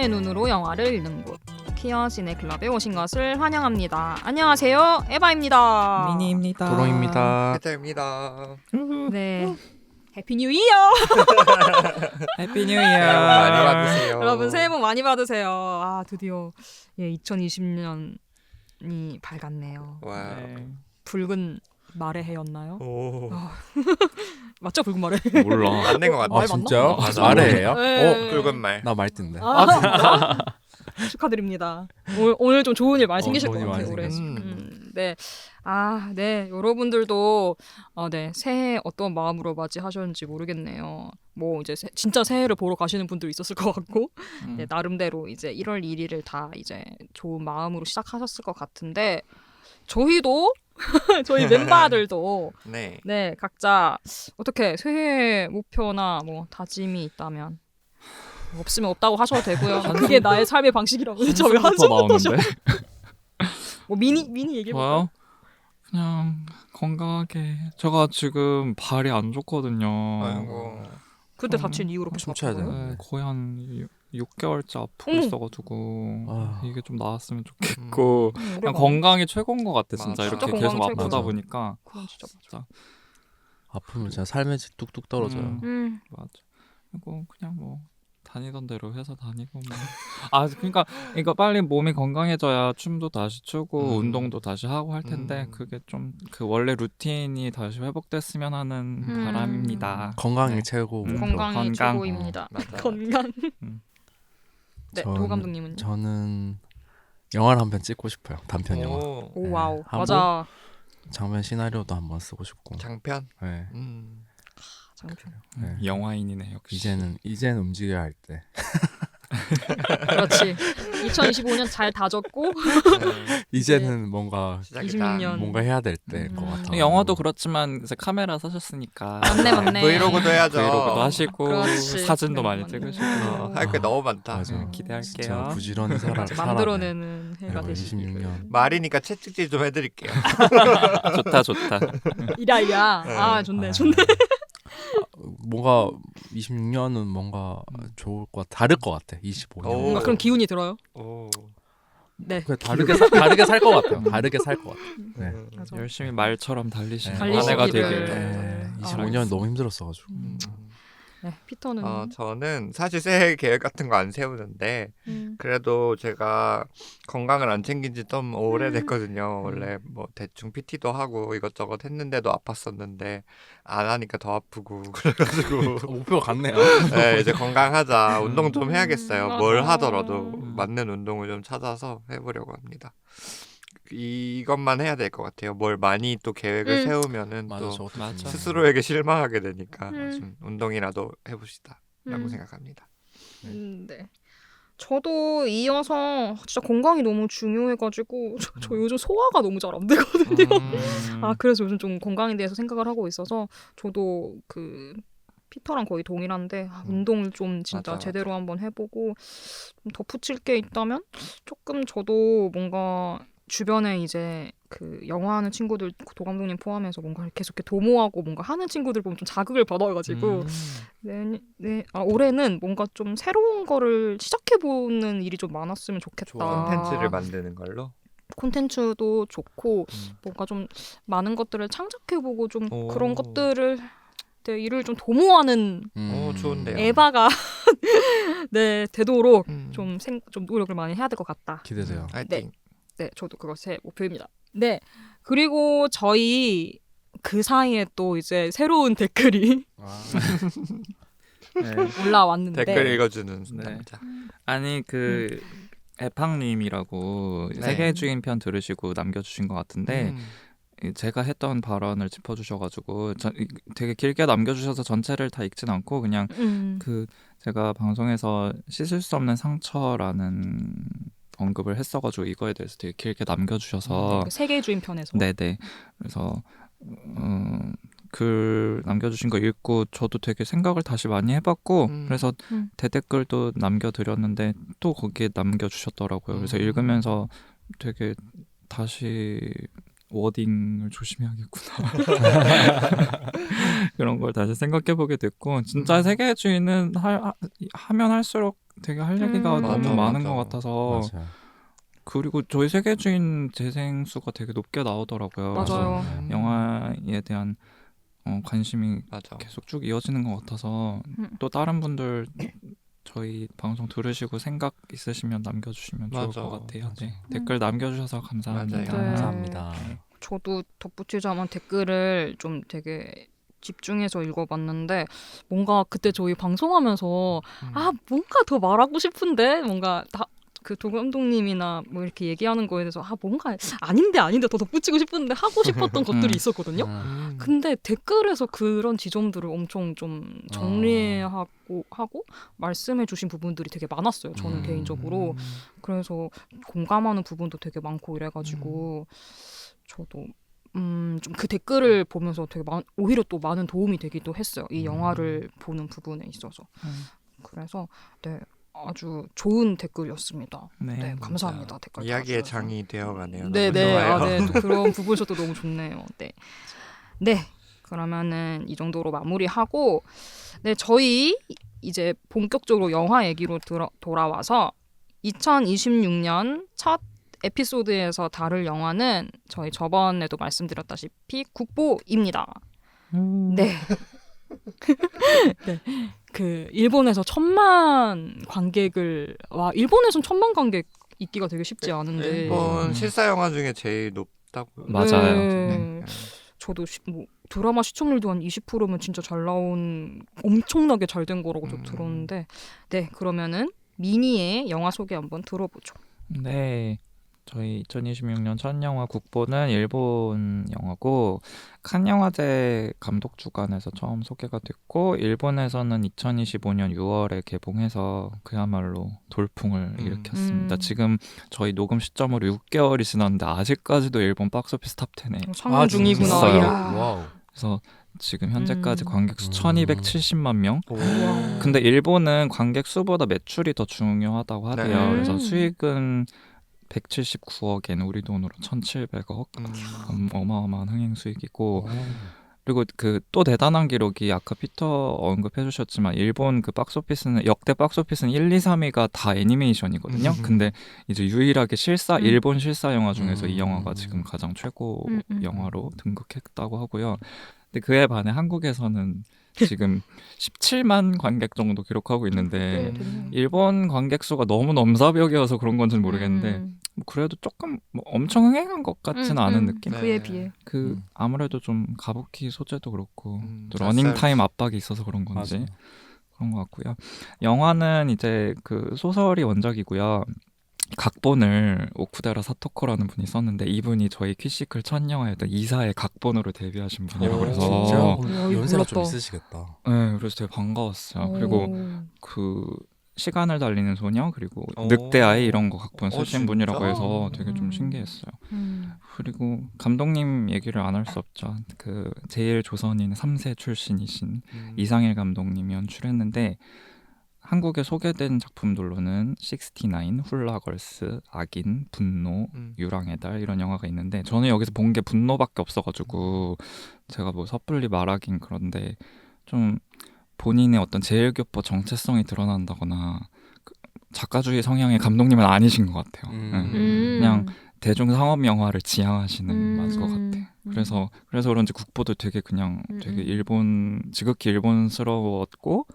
피터의 눈으로 영화를 읽는 곳 퀴어 시네클럽에 오신 것을 환영합니다. 안녕하세요, 에바입니다. 미니입니다. 도롱입니다. 해태입니다. 네, 해피 뉴 이어. 해피 뉴 새해 복 많이 이어. 받으세요. 여러분 새해 복 많이 받으세요. 아 드디어 2020년이 밝았네요. 와. 네. 붉은 말의 해였나요? 오. 맞죠, 붉은 말의? 몰라. 맞는 것 같아. 말 아 진짜요? 맞아. 말해요? 네. 붉은 말. 나 말뜬데. 아 진짜? 축하드립니다. 오늘 좀 좋은 일 많이 생기실 것 좋은 일 같아요. 많이 올해. 생겼습니다. 네. 네. 여러분들도 네 새해 어떤 마음으로 맞이하셨는지 모르겠네요. 뭐 이제 진짜 새해를 보러 가시는 분도 있었을 것 같고, 네, 나름대로 이제 1월 1일을 다 이제 좋은 마음으로 시작하셨을 것 같은데 저희도 저희 멤버들도 네. 각자 어떻게 새해 목표나 뭐 다짐이 있다면. 없으면 없다고 하셔도 되고요. 그게 나의 삶의 방식이라고. 저왜 한숨부터 쉬어? 뭐 미니 얘기해 볼까요? 저요? 그냥 건강하게. 제가 지금 발이 안 좋거든요. 아이고. 그때 다친 이후로 계속 춤춰야 아픈 거예요? 되나? 네, 거의 한 6개월째 아프고 어머. 있어가지고 아. 이게 좀 나았으면 좋겠고 그냥 오래가네. 건강이 최고인 것 같아. 진짜 맞아. 이렇게 진짜 계속 건강이 아프다 최고죠. 보니까 그건 진짜 맞아. 진짜 아프면 진짜 삶의 질 뚝뚝 떨어져요. 맞아. 그리고 그냥 뭐 다니던 대로 회사 다니고 뭐. 아 그러니까 이거 빨리 몸이 건강해져야 춤도 다시 추고 운동도 다시 하고 할 텐데 그게 좀 그 원래 루틴이 다시 회복됐으면 하는 바람입니다. 건강이 네. 최고 목표. 건강이 건강. 최고입니다. 맞아. 건강. 네, 도 감독님은? 저는 영화를 한 편 찍고 싶어요. 단편 영화. 오. 오 네. 와우. 한번? 맞아. 장면 시나리오도 한번 쓰고 싶고. 장편. 네. 장편. 네. 영화인이네 역시. 이제는 움직여야 할 때. 그렇지. 2025년 잘 다졌고 이제는 뭔가 시작이다. 26년. 뭔가 해야 될 때일 것 같아. 영화도 그렇지만 이제 카메라 사셨으니까 맞네. 브이로그도 해야죠. 브이로그도 하시고 그렇지. 사진도 맞네, 많이 맞네. 찍으시고 할 게 너무 많다. 맞아. 기대할게요. 진짜 부지런히 만들어내는 해가 네, 되시길. 26년. 말이니까 채찍질 좀 해드릴게요. 좋다. 이라이야. 아 좋네. 아, 좋네. 뭔가 26년은 뭔가 좋을 것 같아. 다를 것 같아. 25년. 오. 뭔가 그런 기운이 들어요. 오. 네. 다르게 살 것 같아요. 다르게 살 것 같아. 네. 맞아. 열심히 말처럼 달리시는 네. 한 해가 되길. 달리시기를. 25년 너무 힘들었어가지고. 네, 피터는 저는 사실 새해 계획 같은 거 안 세우는데 그래도 제가 건강을 안 챙긴 지 좀 오래됐거든요. 원래 뭐 대충 PT도 하고 이것저것 했는데도 아팠었는데 안 하니까 더 아프고 그래가지고 목표가 같네요. 네, 이제 건강하자. 운동 좀 해야겠어요. 뭘 맞아. 하더라도 맞는 운동을 좀 찾아서 해보려고 합니다. 이것만 해야 될 것 같아요. 뭘 많이 또 계획을 세우면은 맞아, 또 저것도 맞아. 좀- 스스로에게 실망하게 되니까 음. 좀 운동이라도 해봅시다. 라고 음. 생각합니다. 네. 저도 이어서 진짜 건강이 너무 중요해가지고 저 요즘 소화가 너무 잘 안 되거든요. 그래서 요즘 좀 건강에 대해서 생각을 하고 있어서 저도 그 피터랑 거의 동일한데 운동을 좀 진짜 맞아. 제대로 한번 해보고 좀 덧붙일 게 있다면 조금 저도 뭔가 주변에 이제 그 영화하는 친구들 도 감독님 포함해서 뭔가 계속 이렇게 도모하고 뭔가 하는 친구들 보면 좀 자극을 받아가지고 올해는 뭔가 좀 새로운 거를 시작해보는 일이 좀 많았으면 좋겠다. 콘텐츠를 만드는 걸로. 콘텐츠도 좋고 뭔가 좀 많은 것들을 창작해보고 좀 오. 그런 것들을 일을 좀 도모하는 오, 좋은데요. 에바가 되도록 음. 좀 노력을 많이 해야 될 것 같다. 기대돼요. 화이팅. 네, 저도 그것의 목표입니다. 네, 그리고 저희 그 사이에 또 이제 새로운 댓글이 네. 올라왔는데 댓글 읽어주는 네. 남자. 아니 그 에팡님이라고 네. 세계 주인 편 들으시고 남겨주신 것 같은데 음. 제가 했던 발언을 짚어주셔가지고 되게 길게 남겨주셔서 전체를 다 읽진 않고 그냥 그 제가 방송에서 씻을 수 없는 상처라는 언급을 했어가지고 이거에 대해서 되게 길게 남겨주셔서 그 세계 주인 편에서 네네 그래서 글 남겨주신 거 읽고 저도 되게 생각을 다시 많이 해봤고 그래서 대댓글도 남겨드렸는데 또 거기에 남겨주셨더라고요. 그래서 읽으면서 되게 다시 워딩을 조심해야겠구나 그런 걸 다시 생각해보게 됐고 진짜 세계주의는 하면 할수록 되게 할 얘기가 너무 맞아, 많은 맞아. 것 같아서 맞아요. 그리고 저희 세계주인 재생 수가 되게 높게 나오더라고요. 맞아요. 그래서 영화에 대한 관심이 맞아. 계속 쭉 이어지는 것 같아서 또 다른 분들 저희 방송 들으시고 생각 있으시면 남겨주시면 좋을 맞아. 것 같아요. 맞아. 네, 댓글 남겨주셔서 감사합니다. 맞아요. 네. 감사합니다. 저도 덧붙이자면 댓글을 좀 되게 집중해서 읽어봤는데 뭔가 그때 저희 방송하면서 아 뭔가 더 말하고 싶은데 뭔가 그 도감독님이나 뭐 이렇게 얘기하는 거에 대해서 아 뭔가 아닌데 더 덧붙이고 싶은데 하고 싶었던 것들이 있었거든요. 근데 댓글에서 그런 지점들을 엄청 좀 정리하고 하고 말씀해주신 부분들이 되게 많았어요. 저는 개인적으로 그래서 공감하는 부분도 되게 많고 이래가지고 저도 좀 그 댓글을 보면서 되게 오히려 또 많은 도움이 되기도 했어요. 이 영화를 보는 부분에 있어서. 그래서 네. 아주 좋은 댓글이었습니다. 네, 네, 감사합니다. 댓글 이야기의 달아주셔서. 장이 되어가네요. 너무 네네. 좋아요. 아, 네. 또 그런 부분에서도 너무 좋네요. 네. 네. 그러면은 이 정도로 마무리하고 네, 저희 이제 본격적으로 영화 얘기로 돌아와서 2026년 첫 에피소드에서 다룰 영화는 저희 저번에도 말씀드렸다시피 국보입니다. 네. 네. 그 일본에서 1,000만 관객을 일본에선 1,000만 관객 있기가 되게 쉽지 않은데 일본 실사 영화 중에 제일 높다고. 맞아요. 네. 저도 뭐 드라마 시청률도 한 20%면 진짜 잘 나온 엄청나게 잘 된 거라고 저 들었는데 네 그러면은 미니의 영화 소개 한번 들어보죠. 네. 저희 2026년 첫 영화 국보는 일본 영화고 칸 영화제 감독 주관에서 처음 소개가 됐고 일본에서는 2025년 6월에 개봉해서 그야말로 돌풍을 일으켰습니다. 지금 저희 녹음 시점으로 6개월이 지났는데 아직까지도 일본 박스오피스 탑 10에 상영 중이구나. 있어요. 이야. 와우. 그래서 지금 현재까지 음. 관객 수 1270만 명. 오. 근데 일본은 관객 수보다 매출이 더 중요하다고 하대요. 네. 그래서 수익은 179억엔 우리 돈으로 1,700억. 어마어마한 흥행 수익이고 그리고 그 또 대단한 기록이 아까 피터 언급해 주셨지만 일본 그 박스오피스는 역대 박스오피스는 1, 2, 3위가 다 애니메이션이거든요. 근데 이제 유일하게 일본 실사 영화 중에서 이 영화가 지금 가장 최고 영화로 등극했다고 하고요. 근데 그에 반해 한국에서는 지금 17만 관객 정도 기록하고 있는데 일본 관객 수가 너무 넘사벽이어서 그런 건지는 모르겠는데 뭐 그래도 조금 뭐 엄청 흥행한 것 같지는 않은 느낌? 그에 네. 비해 아무래도 좀 가부키 소재도 그렇고 또 낯설- 러닝 타임 압박이 있어서 그런 건지 맞아요. 그런 것 같고요. 영화는 이제 그 소설이 원작이고요. 각본을 오쿠데라 사토코라는 분이 썼는데 이분이 저희 퀴시클 첫 영화였던 이사의 각본으로 데뷔하신 분이라고 그래서 진짜 야, 그럼 이거 연세가 좀 몰랐다. 있으시겠다. 네, 그래서 되게 반가웠어요. 그리고 그 시간을 달리는 소녀 그리고 늑대 아이 이런 거 각본 쓰신 진짜? 분이라고 해서 되게 좀 신기했어요. 그리고 감독님 얘기를 안 할 수 없죠. 그 제일 조선인 3세 출신이신 이상일 감독님이 연출했는데 한국에 소개된 작품들로는 69, 훌라걸스, 악인, 분노, 유랑의 달 이런 영화가 있는데 저는 여기서 본 게 분노밖에 없어가지고 제가 뭐 섣불리 말하긴 그런데 좀 본인의 어떤 제일교포 정체성이 드러난다거나 작가주의 성향의 감독님은 아니신 것 같아요. 그냥 대중 상업 영화를 지향하시는 것 같아. 그래서 그런지 국보도 되게 그냥 되게 지극히 일본스러웠고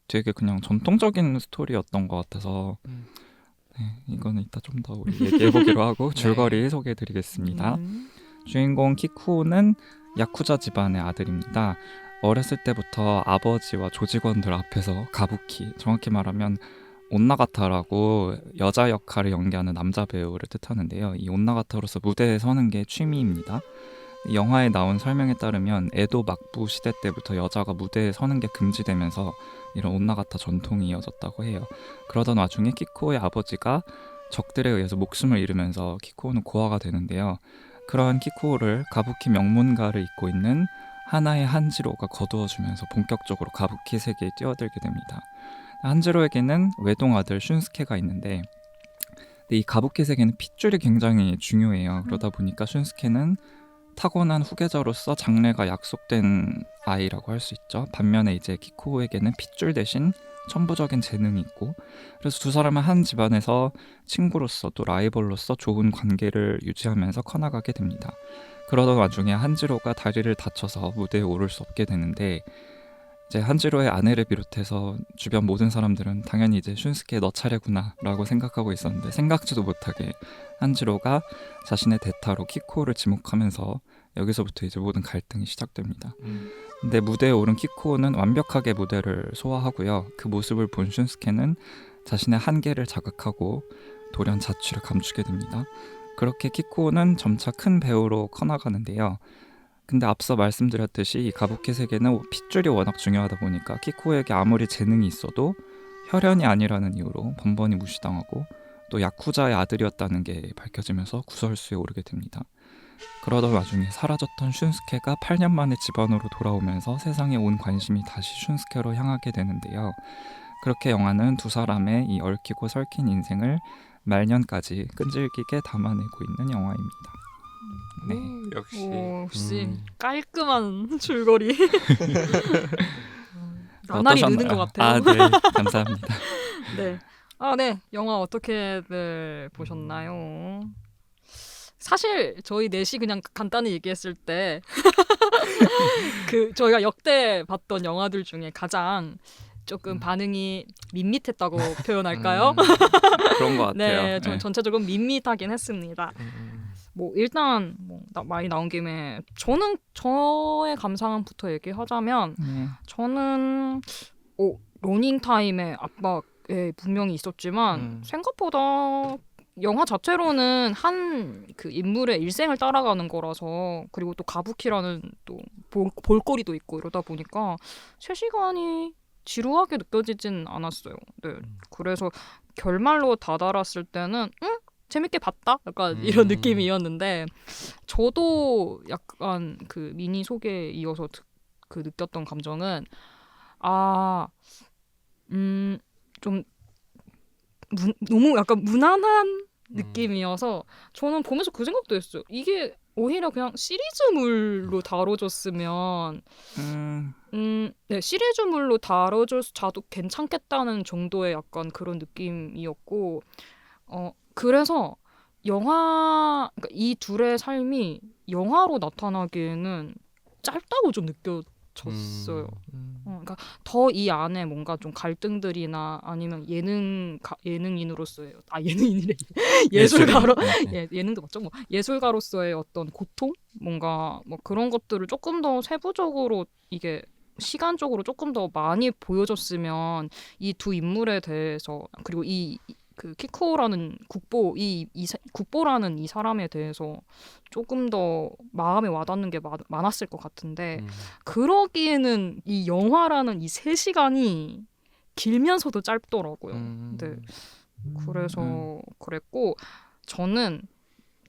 되게 그냥 전통적인 스토리였던 것 같아서 네, 이거는 이따 좀 더 우리 얘기해보기로 하고 줄거리 소개해드리겠습니다. 주인공 키쿠는 야쿠자 집안의 아들입니다. 어렸을 때부터 아버지와 조직원들 앞에서 가부키, 정확히 말하면 온나가타라고 여자 역할을 연기하는 남자 배우를 뜻하는데요. 이 온나가타로서 무대에 서는 게 취미입니다. 영화에 나온 설명에 따르면 에도 막부 시대 때부터 여자가 무대에 서는 게 금지되면서 이런 온나가타 전통이 이어졌다고 해요. 그러던 와중에 키코의 아버지가 적들에 의해서 목숨을 잃으면서 키코는 고아가 되는데요. 그러한 키코를 가부키 명문가를 잇고 있는 하나의 한지로가 거두어주면서 본격적으로 가부키 세계에 뛰어들게 됩니다. 한지로에게는 외동아들 슌스케가 있는데 이 가부키 세계는 핏줄이 굉장히 중요해요. 그러다 보니까 슌스케는 타고난 후계자로서 장래가 약속된 아이라고 할 수 있죠. 반면에 이제 키코에게는 핏줄 대신 천부적인 재능이 있고 그래서 두 사람은 한 집안에서 친구로서 또 라이벌로서 좋은 관계를 유지하면서 커나가게 됩니다. 그러던 와중에 한지로가 다리를 다쳐서 무대에 오를 수 없게 되는데 이제 한지로의 아내를 비롯해서 주변 모든 사람들은 당연히 이제 슌스케 너 차례구나 라고 생각하고 있었는데 생각지도 못하게 한지로가 자신의 대타로 키코를 지목하면서 여기서부터 이제 모든 갈등이 시작됩니다. 근데 무대에 오른 키코는 완벽하게 무대를 소화하고요. 그 모습을 본 슌스케는 자신의 한계를 자각하고 돌연 자취를 감추게 됩니다. 그렇게 키코는 점차 큰 배우로 커나가는데요. 근데 앞서 말씀드렸듯이 이 가부키 세계는 핏줄이 워낙 중요하다 보니까 키코에게 아무리 재능이 있어도 혈연이 아니라는 이유로 번번이 무시당하고 또 야쿠자의 아들이었다는 게 밝혀지면서 구설수에 오르게 됩니다. 그러던 와중에 사라졌던 슌스케가 8년 만에 집안으로 돌아오면서 세상에 온 관심이 다시 슌스케로 향하게 되는데요. 그렇게 영화는 두 사람의 이 얽히고 설킨 인생을 말년까지 끈질기게 담아내고 있는 영화입니다. 네. 역시 역시 깔끔한 줄거리. 나날이 어떠셨나요? 느는 것 같아요. 아, 네. 감사합니다. 네. 아, 네. 영화 어떻게들 보셨나요? 사실 저희 넷이 그냥 간단히 얘기했을 때 그 저희가 역대 봤던 영화들 중에 가장 조금 반응이 밋밋했다고 표현할까요? 그런 것 같아요. 네, 전 네. 전체적으로 밋밋하긴 했습니다. 뭐 일단 많이 나온 김에 저는 저의 감상부터 얘기하자면 네. 저는 러닝 타임의 압박에 분명히 있었지만 생각보다 영화 자체로는 한 그 인물의 일생을 따라가는 거라서 그리고 또 가부키라는 또 볼거리도 있고 이러다 보니까 3시간이 지루하게 느껴지진 않았어요. 네. 그래서 결말로 다다랐을 때는 재밌게 봤다? 약간 이런 느낌이었는데 저도 약간 그 미니 소개에 이어서 그 느꼈던 감정은 좀 너무 약간 무난한 느낌이어서 저는 보면서 그 생각도 했어요. 이게 오히려 그냥 시리즈물로 다뤄줬으면 네, 시리즈물로 다뤄줘도 괜찮겠다는 정도의 약간 그런 느낌이었고 그래서 그러니까 이 둘의 삶이 영화로 나타나기에는 짧다고 좀 느껴졌어요. 그러니까 더 이 안에 뭔가 좀 갈등들이나 아니면 예능인으로서의 예능인이래 예술가로 예능도 맞죠? 뭐 예술가로서의 어떤 고통 뭔가 뭐 그런 것들을 조금 더 세부적으로 이게 시간적으로 조금 더 많이 보여줬으면 이 두 인물에 대해서 그리고 그 키코라는 국보라는 이 사람에 대해서 조금 더 마음에 와닿는 게 많았을 것 같은데 그러기에는 이 영화라는 이 3시간이 길면서도 짧더라고요. 네. 그래서 그랬고 저는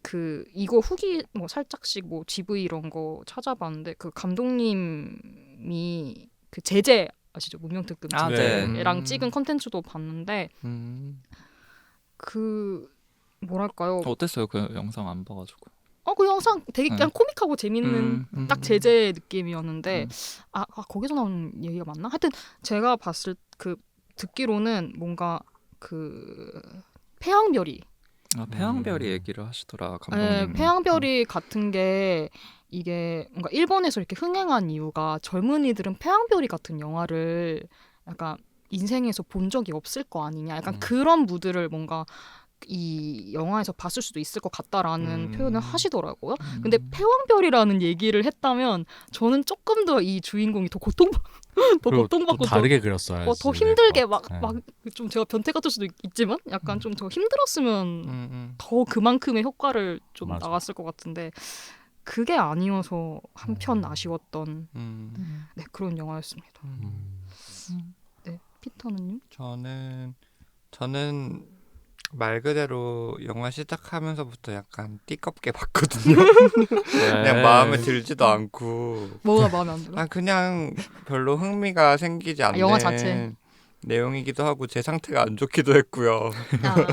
그 이거 후기 뭐 살짝씩 뭐 GV 이런 거 찾아봤는데 그 감독님이 그 제재 아시죠? 무명특급 아, 제재랑 네. 찍은 컨텐츠도 봤는데 그 뭐랄까요? 어땠어요? 그 영상 안 봐가지고. 그 영상 되게 그냥 코믹하고 재밌는 딱 제재 느낌이었는데 거기서 나온 얘기가 맞나? 하여튼 제가 듣기로는 뭔가 그 태양별이 태양별이 얘기를 하시더라 감독님. 네, 태양별이 같은 게 이게 뭔가 일본에서 이렇게 흥행한 이유가 젊은이들은 태양별이 같은 영화를 약간 인생에서 본 적이 없을 거 아니냐. 약간 그런 무드를 뭔가 이 영화에서 봤을 수도 있을 것 같다라는 표현을 하시더라고요. 근데 패왕별이라는 얘기를 했다면 저는 조금 더 이 주인공이 더 고통받고 또 다르게 그렸어요. 더 힘들게 막 좀 제가 변태 같을 수도 있지만 약간 좀 더 힘들었으면 더 그만큼의 효과를 좀 맞아. 나왔을 것 같은데 그게 아니어서 한편 아쉬웠던 네, 그런 영화였습니다. 네, 피터는요? 저는 말 그대로 영화 시작하면서부터 약간 띠껍게 봤거든요. 그냥 마음에 들지도 않고 뭐가 마음에 안 들어? 그냥 별로 흥미가 생기지 않는 영화 자체? 내용이기도 하고 제 상태가 안 좋기도 했고요. 아,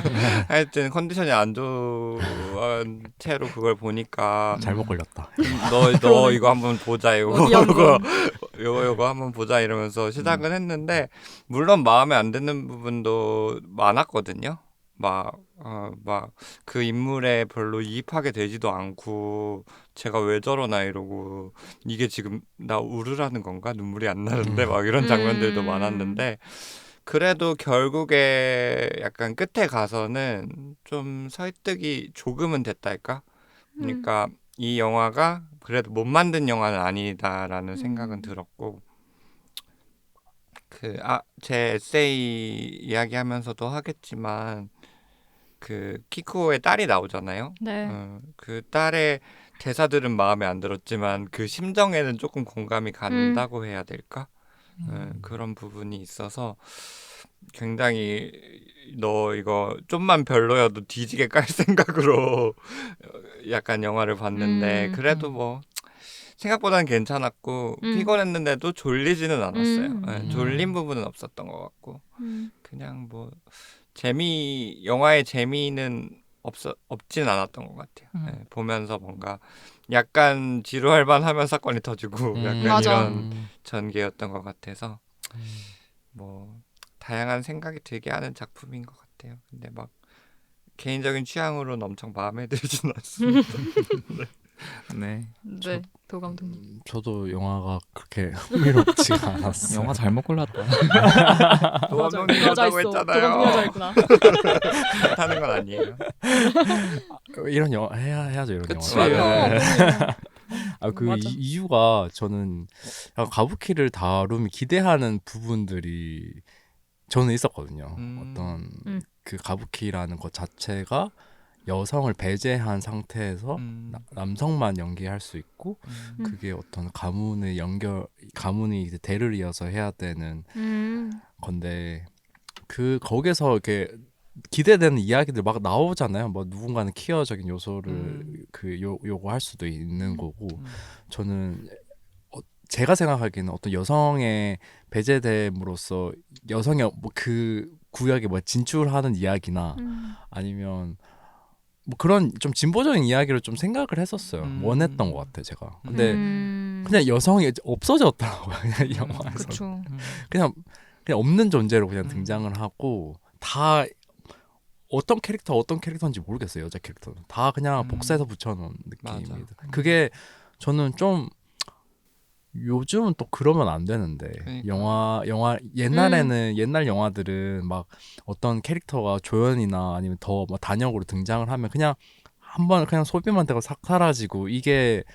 하여튼 컨디션이 안 좋은 채로 그걸 보니까 잘못 걸렸다. 너 그러네. 이거 한번 보자 이거 어디 한번. 요거 한번 보자 이러면서 시작은 했는데 물론 마음에 안 드는 부분도 많았거든요. 막 그 인물에 별로 이입하게 되지도 않고 제가 왜 저러나 이러고 이게 지금 나 울으라는 건가 눈물이 안 나는데 막 이런 장면들도 많았는데 그래도 결국에 약간 끝에 가서는 좀 설득이 조금은 됐달까? 그러니까 이 영화가 그래도 못 만든 영화는 아니다라는 생각은 들었고 제 에세이 이야기하면서도 하겠지만 그 키코의 딸이 나오잖아요. 네. 그 딸의 대사들은 마음에 안 들었지만 그 심정에는 조금 공감이 간다고 해야 될까? 그런 부분이 있어서 굉장히 너 이거 좀만 별로여도 뒤지게 깔 생각으로 약간 영화를 봤는데 그래도 뭐 생각보다는 괜찮았고 피곤했는데도 졸리지는 않았어요. 네, 졸린 부분은 없었던 것 같고 그냥 뭐 영화의 재미는 없진 않았던 것 같아요. 네, 보면서 뭔가 약간 지루할 만하면 사건이 터지고 약간 맞아. 이런 전개였던 것 같아서 뭐 다양한 생각이 들게 하는 작품인 것 같아요. 근데 막 개인적인 취향으로는 엄청 마음에 들지는 않습니다. 네. 네. 도 감독님. 저도 영화가 그렇게 흥미롭지가 않았어요. 영화 잘못 골랐다. 도 맞아. 감독님 여자 여자고 있어. 도 했잖아요. 감독 여자 있구나. 하는 건 아니에요. 이런 영화 해야죠 이런 그치. 영화. 맞아. 그 맞아. 이유가 저는 약간 가부키를 다루면 기대하는 부분들이 저는 있었거든요. 어떤 그 가부키라는 것 자체가 여성을 배제한 상태에서 남성만 연기할 수 있고 그게 어떤 가문이 이제 대를 이어서 해야 되는 건데 거기서 이렇게 기대되는 이야기들 막 나오잖아요. 뭐 누군가는 퀴어적인 요소를 요구할 수도 있는 거고 저는 제가 생각하기에는 어떤 여성의 배제됨으로써 여성의 뭐 그 구역에 뭐 진출하는 이야기나 아니면 뭐 그런 좀 진보적인 이야기를 좀 생각을 했었어요. 원했던 것 같아요, 제가. 근데 그냥 여성이 없어졌더라고요, 그냥 이 영화에서. 그쵸. 그냥 없는 존재로 그냥 등장을 하고 다 어떤 캐릭터인지 모르겠어요. 여자 캐릭터는 다 그냥 복사해서 붙여놓은 느낌입니다. 맞아. 그게 저는 좀 요즘은 또 그러면 안 되는데 그러니까. 영화 옛날에는 옛날 영화들은 막 어떤 캐릭터가 조연이나 아니면 더 뭐 단역으로 등장을 하면 그냥 한번 그냥 소비만 되고 싹 사라지고 이게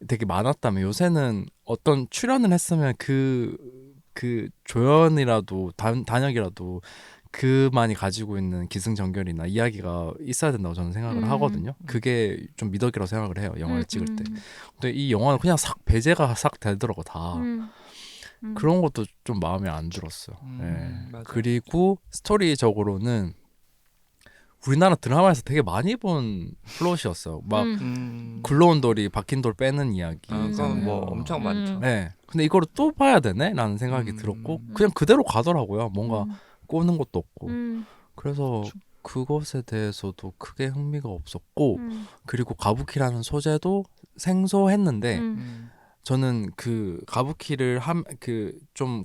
되게 많았다면 요새는 어떤 출연을 했으면 그 조연이라도 단역이라도 그만이 가지고 있는 기승전결이나 이야기가 있어야 된다고 저는 생각을 하거든요. 그게 좀 미덕이라고 생각을 해요. 영화를 찍을 때. 근데 이 영화는 그냥 싹 배제가 싹 되더라고 다. 그런 것도 좀 마음에 안 들었어요. 그리고 스토리적으로는 우리나라 드라마에서 되게 많이 본 플롯이었어요. 막 굴러온 돌이 박힌 돌 빼는 이야기잖아요. 그건 뭐 엄청 많죠. 네. 근데 이거를 또 봐야 되네? 라는 생각이 들었고 그냥 그대로 가더라고요. 뭔가 꼬는 것도 없고. 그래서 그것에 대해서도 크게 흥미가 없었고 그리고 가부키라는 소재도 생소했는데 저는 그 가부키를 좀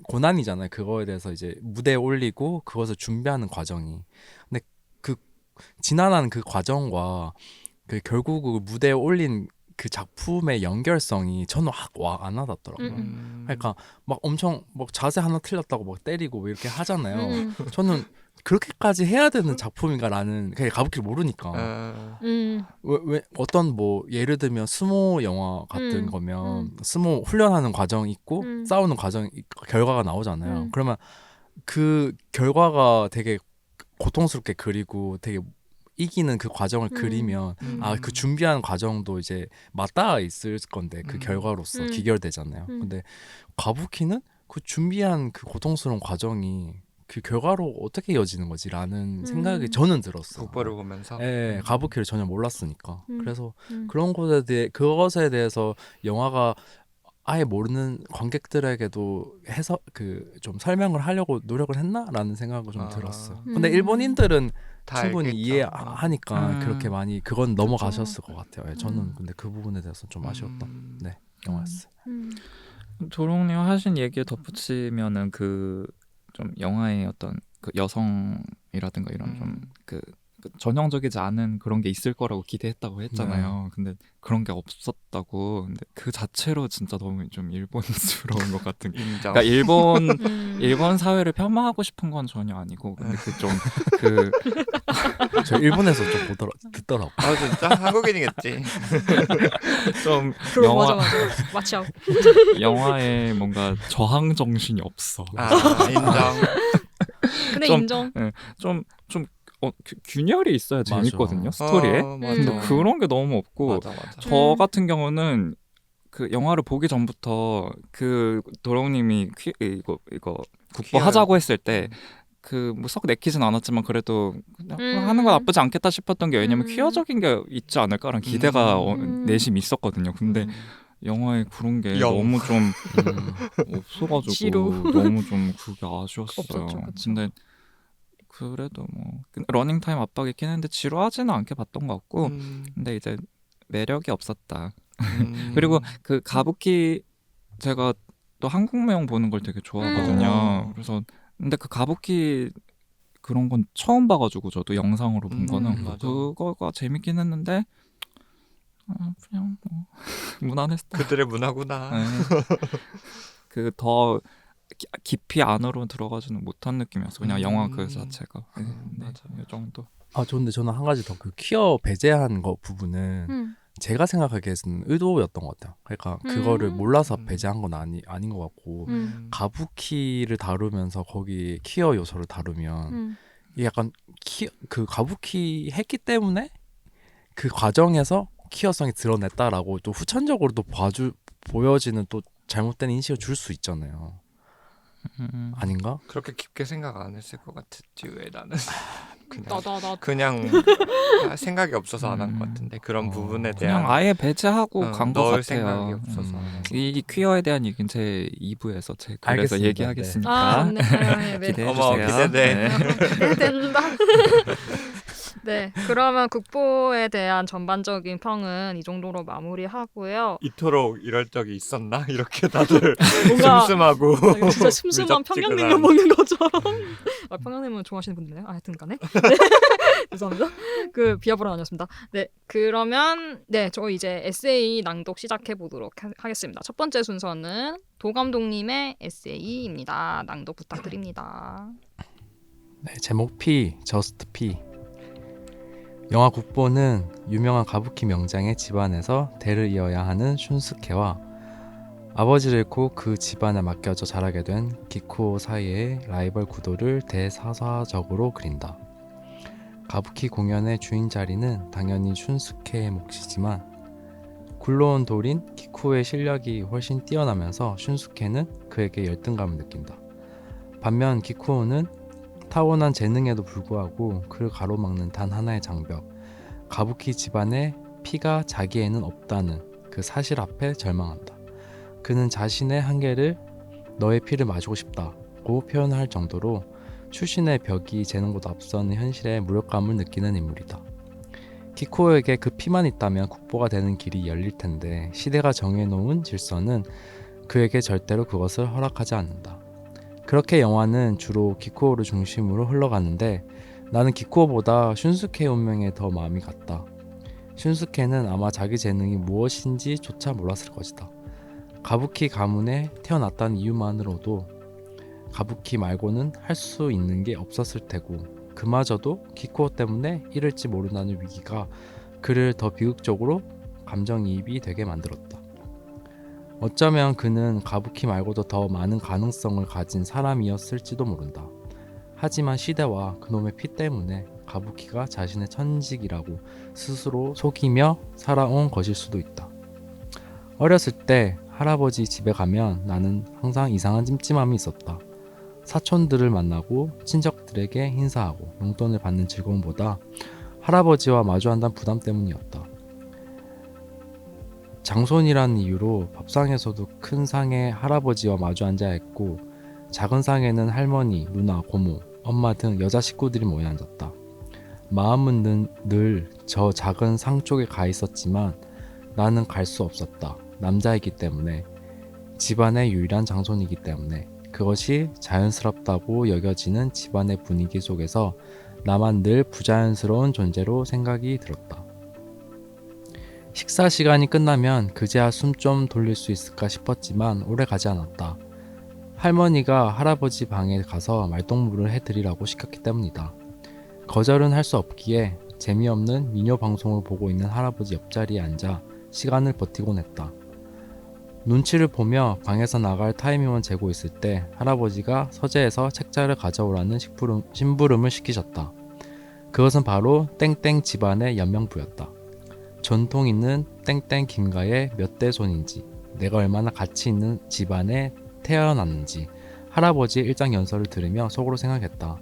고난이잖아요. 그거에 대해서 이제 무대에 올리고 그것을 준비하는 과정이. 근데 그 지난한 그 과정과 그 결국 그 무대에 올린 그 작품의 연결성이 저는 확 안 와닿더라고요. 그러니까 막 엄청 막 자세 하나 틀렸다고 막 때리고 뭐 이렇게 하잖아요. 저는 그렇게까지 해야 되는 작품인가라는 그냥 가부키를 모르니까 왜 어떤 뭐 예를 들면 스모 영화 같은 거면 스모 훈련하는 과정 있고 싸우는 과정 결과가 나오잖아요. 그러면 그 결과가 되게 고통스럽게 그리고 되게 이기는 그 과정을 그리면 그 준비하는 과정도 이제 맞닿아 있을 건데 그 결과로서 기결되잖아요. 근데 가부키는 그 준비한 그 고통스러운 과정이 그 결과로 어떻게 이어지는 거지라는 생각이 저는 들었어요. 국보를 보면서. 예, 가부키를 전혀 몰랐으니까. 그래서 그런 것에 대해서 영화가 아예 모르는 관객들에게도 해서 그 좀 설명을 하려고 노력을 했나라는 생각을 좀 들었어요. 근데 일본인들은 다 충분히 알겠죠. 이해하니까 그렇게 많이 그건 넘어가셨을 것 같아요. 예, 저는 음. 근데 그 부분에 대해서 좀 아쉬웠던 네 영화였어요. 도롱님 하신 얘기에 덧붙이면은 그 좀 영화의 어떤 그 여성이라든가 이런 좀 그 전형적이지 않은 그런 게 있을 거라고 기대했다고 했잖아요. 근데 그런 게 없었다고. 근데 그 자체로 진짜 너무 좀 일본스러운 것 같은. 인정. 그러니까 일본 사회를 폄하하고 싶은 건 전혀 아니고, 근데 그 저 일본에서 좀 듣더라고. 아 진짜 한국인이겠지. 좀 그럼 영화 맞아. 마치아웃. 영화에 뭔가 저항 정신이 없어. 아 인정. 그래 좀- 인정. 좀 균열이 있어야 맞아. 재밌거든요, 스토리에. 맞아. 근데 그런 게 너무 없고, 맞아. 저 같은 경우는 그 영화를 보기 전부터 그 도롱님이 이거 국보 퀴어요. 하자고 했을 때 그 뭐 썩 내키진 않았지만 그래도 그냥 하는 건 나쁘지 않겠다 싶었던 게, 왜냐면 퀴어적인 게 있지 않을까라는 기대가 내심 있었거든요. 근데 영화에 그런 게 영. 너무 좀 없어가지고 지루. 너무 좀 그게 아쉬웠어요. 없었죠, 그쵸. 근데 그래도 뭐 러닝 타임 압박이 있긴 했는데 지루하지는 않게 봤던 것 같고, 근데 이제 매력이 없었다. 그리고 그 가부키, 제가 또 한국무용 보는 걸 되게 좋아하거든요. 그래서 근데 그 가부키 그런 건 처음 봐가지고 저도 영상으로 본 거는 맞아. 그거가 재밌긴 했는데 그냥 뭐 무난했다. 그들의 문화구나. 네. 그 더 깊이 안으로 들어가지는 못한 느낌이었어. 그냥 영화 그 자체가. 네, 맞아. 이 정도. 근데 저는 한 가지 더 그 퀴어 배제한 거 부분은 제가 생각하기에는 의도였던 것 같아요. 그러니까 그거를 몰라서 배제한 건 아닌 것 같고, 가부키를 다루면서 거기 퀴어 요소를 다루면 이게 약간 그 가부키 했기 때문에 그 과정에서 퀴어성이 드러냈다라고 또 후천적으로도 보여지는 또 잘못된 인식을 줄 수 있잖아요. 아닌가? 그렇게 깊게 생각 안 했을 것 같았지 왜 나는. 나 그냥 생각이 없어서 안 한 것 같은데 그런 부분에 대한 그냥 아예 배제하고 간 것 넣을 같아요. 생각이 없어서. 이 퀴어에 대한 얘기는 제 2부에서 그래서 알겠습니다. 얘기하겠으니까 아, 네. 기대해 어머, 주세요. 기대돼. 기대된다. 네, 그러면 국보에 대한 전반적인 평은 이 정도로 마무리하고요. 이토록 이럴 적이 있었나? 이렇게 다들 뭔가 슴슴하고 아, 이거 진짜 슴슴한 미적지근한. 평양냉면 먹는 것처럼. 평양냉면 좋아하시는 분들이네요. 하여튼간에. 네. 죄송합니다. 그 비하보라 아니었습니다. 네, 그러면 저 이제 에세이 낭독 시작해 보도록 하겠습니다. 첫 번째 순서는 도 감독님의 에세이입니다. 낭독 부탁드립니다. 네, 제목 P, 저스트 P. 영화 국보는 유명한 가부키 명장의 집안에서 대를 이어야 하는 슌스케와 아버지를 잃고 그 집안에 맡겨져 자라게 된 기쿠오 사이의 라이벌 구도를 대사사적으로 그린다. 가부키 공연의 주인 자리는 당연히 슌스케의 몫이지만 굴러온 돌인 기쿠오의 실력이 훨씬 뛰어나면서 슌스케는 그에게 열등감을 느낀다. 반면 기쿠오는 타고난 재능에도 불구하고 그를 가로막는 단 하나의 장벽, 가부키 집안의 피가 자기에는 없다는 그 사실 앞에 절망한다. 그는 자신의 한계를 너의 피를 마시고 싶다고 표현할 정도로 출신의 벽이 재능보다 앞서는 현실에 무력감을 느끼는 인물이다. 키코에게 그 피만 있다면 국보가 되는 길이 열릴 텐데 시대가 정해놓은 질서는 그에게 절대로 그것을 허락하지 않는다. 그렇게 영화는 주로 기쿠오를 중심으로 흘러가는데 나는 기쿠오보다 슌스케의 운명에 더 마음이 갔다. 슌스케는 아마 자기 재능이 무엇인지조차 몰랐을 것이다. 가부키 가문에 태어났다는 이유만으로도 가부키 말고는 할 수 있는 게 없었을 테고 그마저도 기쿠오 때문에 잃을지 모른다는 위기가 그를 더 비극적으로 감정이입이 되게 만들었다. 어쩌면 그는 가부키 말고도 더 많은 가능성을 가진 사람이었을지도 모른다. 하지만 시대와 그놈의 피 때문에 가부키가 자신의 천직이라고 스스로 속이며 살아온 것일 수도 있다. 어렸을 때 할아버지 집에 가면 나는 항상 이상한 찜찜함이 있었다. 사촌들을 만나고 친척들에게 인사하고 용돈을 받는 즐거움보다 할아버지와 마주한다는 부담 때문이었다. 장손이라는 이유로 밥상에서도 큰 상에 할아버지와 마주 앉아야 했고 작은 상에는 할머니, 누나, 고모, 엄마 등 여자 식구들이 모여 앉았다. 마음은 늘 저 작은 상 쪽에 가 있었지만 나는 갈 수 없었다. 남자이기 때문에, 집안의 유일한 장손이기 때문에, 그것이 자연스럽다고 여겨지는 집안의 분위기 속에서 나만 늘 부자연스러운 존재로 생각이 들었다. 식사 시간이 끝나면 그제야 숨 좀 돌릴 수 있을까 싶었지만 오래 가지 않았다. 할머니가 할아버지 방에 가서 말동무를 해드리라고 시켰기 때문이다. 거절은 할 수 없기에 재미없는 미녀 방송을 보고 있는 할아버지 옆자리에 앉아 시간을 버티곤 했다. 눈치를 보며 방에서 나갈 타이밍을 재고 있을 때 할아버지가 서재에서 책자를 가져오라는 심부름을 시키셨다. 그것은 바로 땡땡 집안의 연명부였다. 전통 있는 땡땡 김가의 몇 대 손인지, 내가 얼마나 가치 있는 집안에 태어났는지 할아버지의 일장연설을 들으며 속으로 생각했다.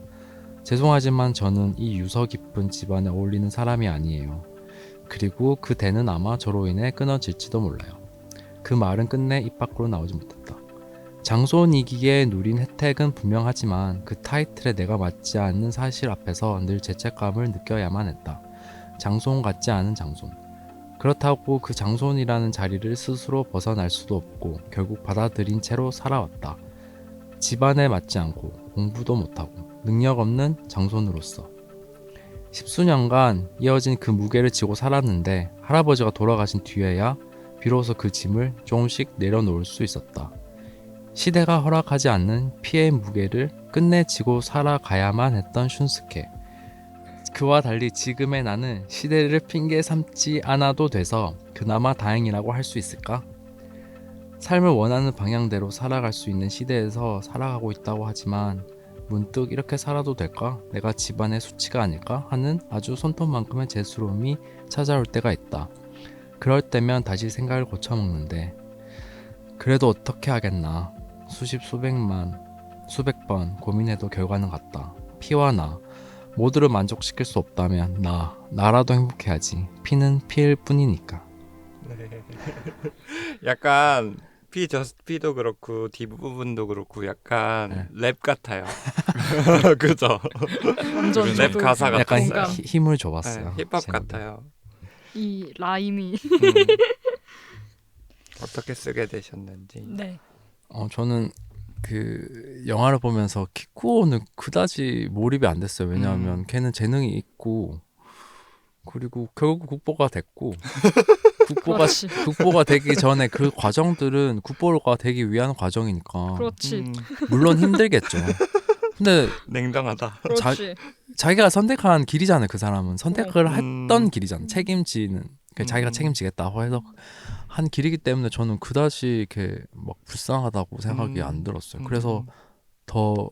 죄송하지만 저는 이 유서 깊은 집안에 어울리는 사람이 아니에요. 그리고 그 대는 아마 저로 인해 끊어질지도 몰라요. 그 말은 끝내 입 밖으로 나오지 못했다. 장손이기에 누린 혜택은 분명하지만 그 타이틀에 내가 맞지 않는 사실 앞에서 늘 죄책감을 느껴야만 했다. 장손 같지 않은 장손. 그렇다고 그 장손이라는 자리를 스스로 벗어날 수도 없고 결국 받아들인 채로 살아왔다. 집안에 맞지 않고 공부도 못하고 능력 없는 장손으로서 10수년간 이어진 그 무게를 지고 살았는데 할아버지가 돌아가신 뒤에야 비로소 그 짐을 조금씩 내려놓을 수 있었다. 시대가 허락하지 않는 피해의 무게를 끝내 지고 살아가야만 했던 슌스케. 그와 달리 지금의 나는 시대를 핑계 삼지 않아도 돼서 그나마 다행이라고 할 수 있을까? 삶을 원하는 방향대로 살아갈 수 있는 시대에서 살아가고 있다고 하지만 문득 이렇게 살아도 될까? 내가 집안의 수치가 아닐까? 하는 아주 손톱만큼의 재수로움이 찾아올 때가 있다. 그럴 때면 다시 생각을 고쳐먹는데 그래도 어떻게 하겠나. 수백 번 고민해도 결과는 같다. 피와 나 모두를 만족시킬 수 없다면 나라도 행복해야지. 피는 피일 뿐이니까. 네. 약간 피 저스트 피도 그렇고 뒷부분도 그렇고 약간 랩 같아요. 그죠? 완전 랩 저도 가사 같아요. 약간 공감. 힘을 줘봤어요. 네, 힙합 제가. 같아요. 이 라임이 어떻게 쓰게 되셨는지. 네. 저는 그 영화를 보면서 키쿠오는 그다지 몰입이 안 됐어요. 왜냐하면 걔는 재능이 있고 그리고 결국 국보가 됐고 그렇지. 국보가 되기 전에 그 과정들은 국보가 되기 위한 과정이니까 그렇지. 물론 힘들겠죠. 근데 냉정하다. 그렇지. 자기가 선택한 길이잖아요. 그 사람은 선택을 음. 했던 길이잖아요. 책임지는 자기가 책임지겠다고 해서 한 길이기 때문에 저는 그다지 이렇게 막 불쌍하다고 생각이 안 들었어요. 그래서 더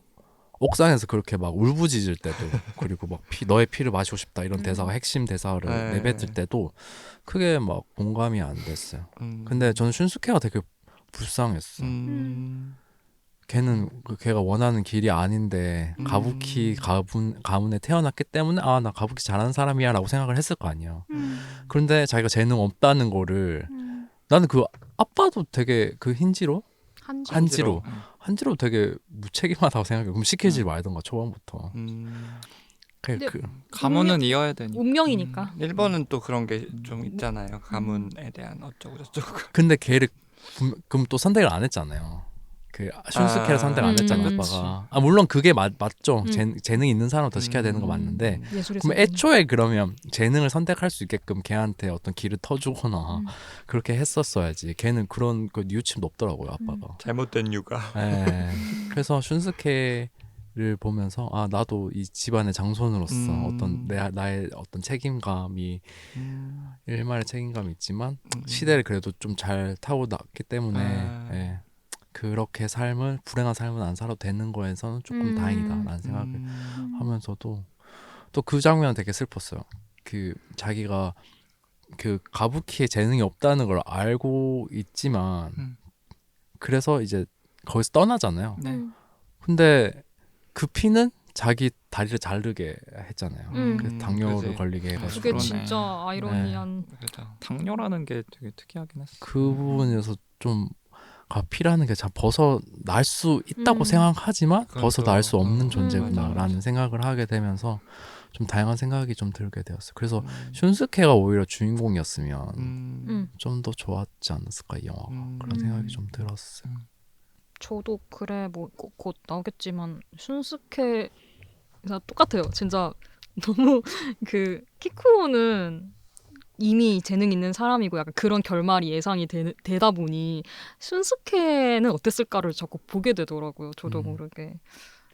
옥상에서 그렇게 막 울부짖을 때도 그리고 막 너의 피를 마시고 싶다 이런 대사가 핵심 대사를 네. 내뱉을 때도 크게 막 공감이 안 됐어요. 근데 저는 슌스케가 되게 불쌍했어. 걔는 걔가 원하는 길이 아닌데 가부키 가문에 태어났기 때문에 나 가부키 잘하는 사람이야 라고 생각을 했을 거 아니에요. 그런데 자기가 재능 없다는 거를 나는 그 아빠도 되게 그 한지로 되게 무책임하다고 생각해요. 그럼 시키지 말던가 초반부터. 근데 가문은 이어야 되니까. 운명이니까. 일본은 또 그런 게 좀 있잖아요. 가문에 대한 어쩌고 저쩌고. 근데 걔를 그럼 또 선택을 안 했잖아요. 그 슌스케를 선택 안 했잖아 그치. 아빠가. 물론 그게 맞죠. 재능 있는 사람부터 시켜야 되는 거 맞는데 예술의 그럼 애초에 그러면 재능을 선택할 수 있게끔 걔한테 어떤 길을 터주거나 그렇게 했었어야지. 걔는 그런 그 뉘우침도 없더라고요 아빠가. 잘못된 육아. 그래서 슌스케를 보면서 나도 이 집안의 장손으로서 어떤 나의 어떤 책임감이 일말의 책임감이 있지만 시대를 그래도 좀 잘 타고났기 때문에 그렇게 불행한 삶을 안 살아도 되는 거에서는 조금 다행이다라는 생각을 하면서도 또 그 장면 되게 슬펐어요. 그 자기가 그 가부키에 재능이 없다는 걸 알고 있지만 그래서 이제 거기서 떠나잖아요. 네. 근데 그 피는 자기 다리를 자르게 했잖아요. 그 당뇨를 그치. 걸리게 해가지고 그게 그러네. 진짜 아이러니한. 그죠. 당뇨라는 게 되게 특이하긴 했어. 그 부분에서 좀 가피라는 게 참 벗어날 수 있다고 생각하지만 그건 벗어날 또, 수 없는 맞아, 존재구나라는 맞아. 생각을 하게 되면서 좀 다양한 생각이 좀 들게 되었어요. 그래서 슌스케가 오히려 주인공이었으면 좀 더 좋았지 않았을까 이 영화가. 그런 생각이 좀 들었어요. 저도 그래 뭐 곧 나오겠지만 슌스케가 똑같아요. 진짜 너무 그 키쿠오는 이미 재능 있는 사람이고 약간 그런 결말이 예상이 되다 보니 슌스케는 어땠을까를 자꾸 보게 되더라고요. 저도 모르게.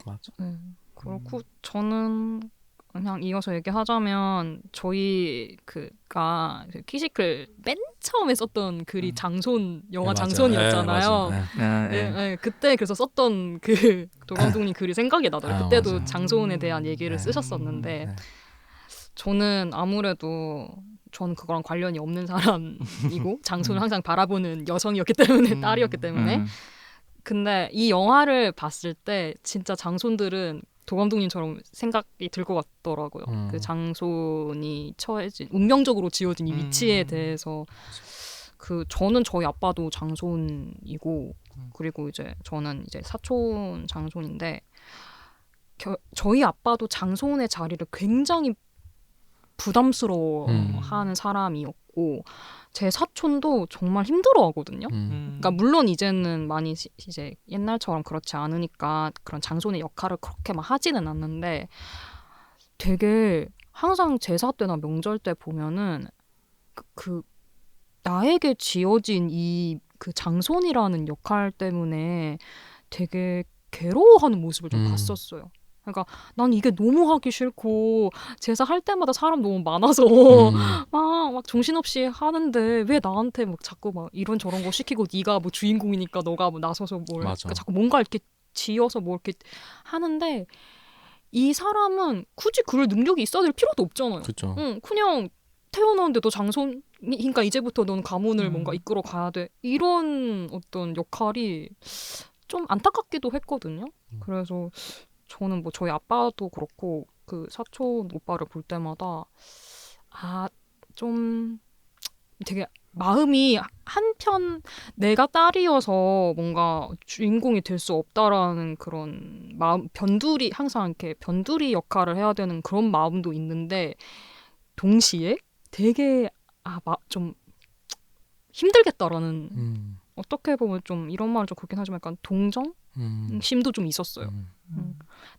맞아. 네. 그렇고 저는 그냥 이어서 얘기하자면 저희 그가 키시클 맨 처음에 썼던 글이 장손 영화 네, 맞아요. 장손이었잖아요. 네, 맞아요. 네. 네, 그때 그래서 썼던 그 도감독님 글이 생각이 나더라고요. 아, 그때도 맞아요. 장손에 대한 얘기를 네. 쓰셨었는데 네. 저는 아무래도 저는 그거랑 관련이 없는 사람이고 장손을 항상 바라보는 여성이었기 때문에 딸이었기 때문에 근데 이 영화를 봤을 때 진짜 장손들은 도감독님처럼 생각이 들 것 같더라고요. 그 장손이 처해진 운명적으로 지어진 이 위치에 대해서 그 저는 저희 아빠도 장손이고 그리고 이제 저는 이제 사촌 장손인데 저희 아빠도 장손의 자리를 굉장히 부담스러워하는 사람이었고 제 사촌도 정말 힘들어하거든요. 그러니까 물론 이제는 많이 이제 옛날처럼 그렇지 않으니까 그런 장손의 역할을 그렇게 막 하지는 않는데 되게 항상 제사 때나 명절 때 보면은 그 나에게 지어진 이 그 장손이라는 역할 때문에 되게 괴로워하는 모습을 좀 봤었어요. 그러니까 난 이게 너무 하기 싫고 제사 할 때마다 사람 너무 많아서 막 정신없이 하는데 왜 나한테 막 자꾸 막 이런 저런 거 시키고 네가 뭐 주인공이니까 너가 뭐 나서서 뭘 그러니까 자꾸 뭔가 이렇게 지어서 뭐 이렇게 하는데 이 사람은 굳이 그럴 능력이 있어야 될 필요도 없잖아요. 그렇죠. 그냥 태어났는데 너 장손 그러니까 이제부터 넌 가문을 뭔가 이끌어 가야 돼. 이런 어떤 역할이 좀 안타깝기도 했거든요. 그래서 저는 뭐 저희 아빠도 그렇고 그 사촌 오빠를 볼 때마다 좀 되게 마음이 한편 내가 딸이어서 뭔가 주인공이 될 수 없다라는 그런 마음 변두리 항상 이렇게 변두리 역할을 해야 되는 그런 마음도 있는데 동시에 되게 좀 힘들겠다라는 어떻게 보면 좀 이런 말은 좀 그렇긴 하지만 약간 동정? 심도 좀 있었어요.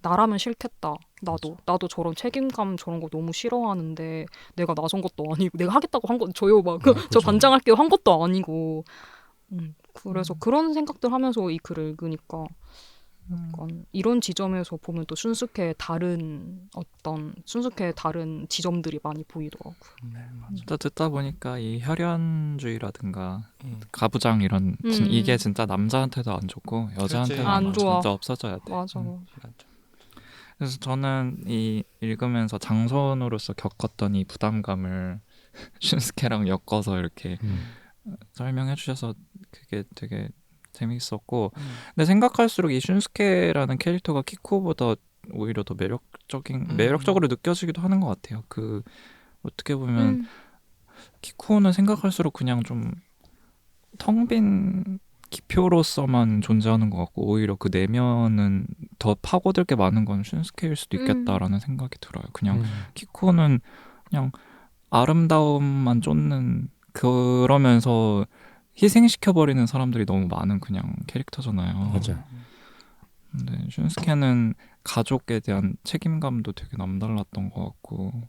나라면 싫겠다. 나도 저런 책임감 저런 거 너무 싫어하는데 내가 나선 것도 아니고 내가 하겠다고 한 건 저요 막 저 반장할게요 한 것도 아니고 그래서 그런 생각들 하면서 이 글을 읽으니까 약간 이런 지점에서 보면 또 순수케의 다른 지점들이 많이 보이더라고요. 또 듣다 보니까 이 혈연주의라든가 가부장 이런 이게 진짜 남자한테도 안 좋고 여자한테도 안 좋아. 진짜 없어져야 돼. 맞아. 그래서 저는 이 읽으면서 장손으로서 겪었던 이 부담감을 슌스케랑 엮어서 이렇게 설명해 주셔서 그게 되게 재밌었고 근데 생각할수록 이 슌스케라는 캐릭터가 키코보다 오히려 더 매력적으로 느껴지기도 하는 것 같아요. 그 어떻게 보면 키코는 생각할수록 그냥 좀 텅 빈 기표로서만 존재하는 것 같고 오히려 그 내면은 더 파고들 게 많은 건 슌스케일 수도 있겠다라는 생각이 들어요. 그냥 키코는 그냥 아름다움만 쫓는 그러면서 희생시켜버리는 사람들이 너무 많은 그냥 캐릭터잖아요. 맞아요. 근데 슌스케는 가족에 대한 책임감도 되게 남달랐던 것 같고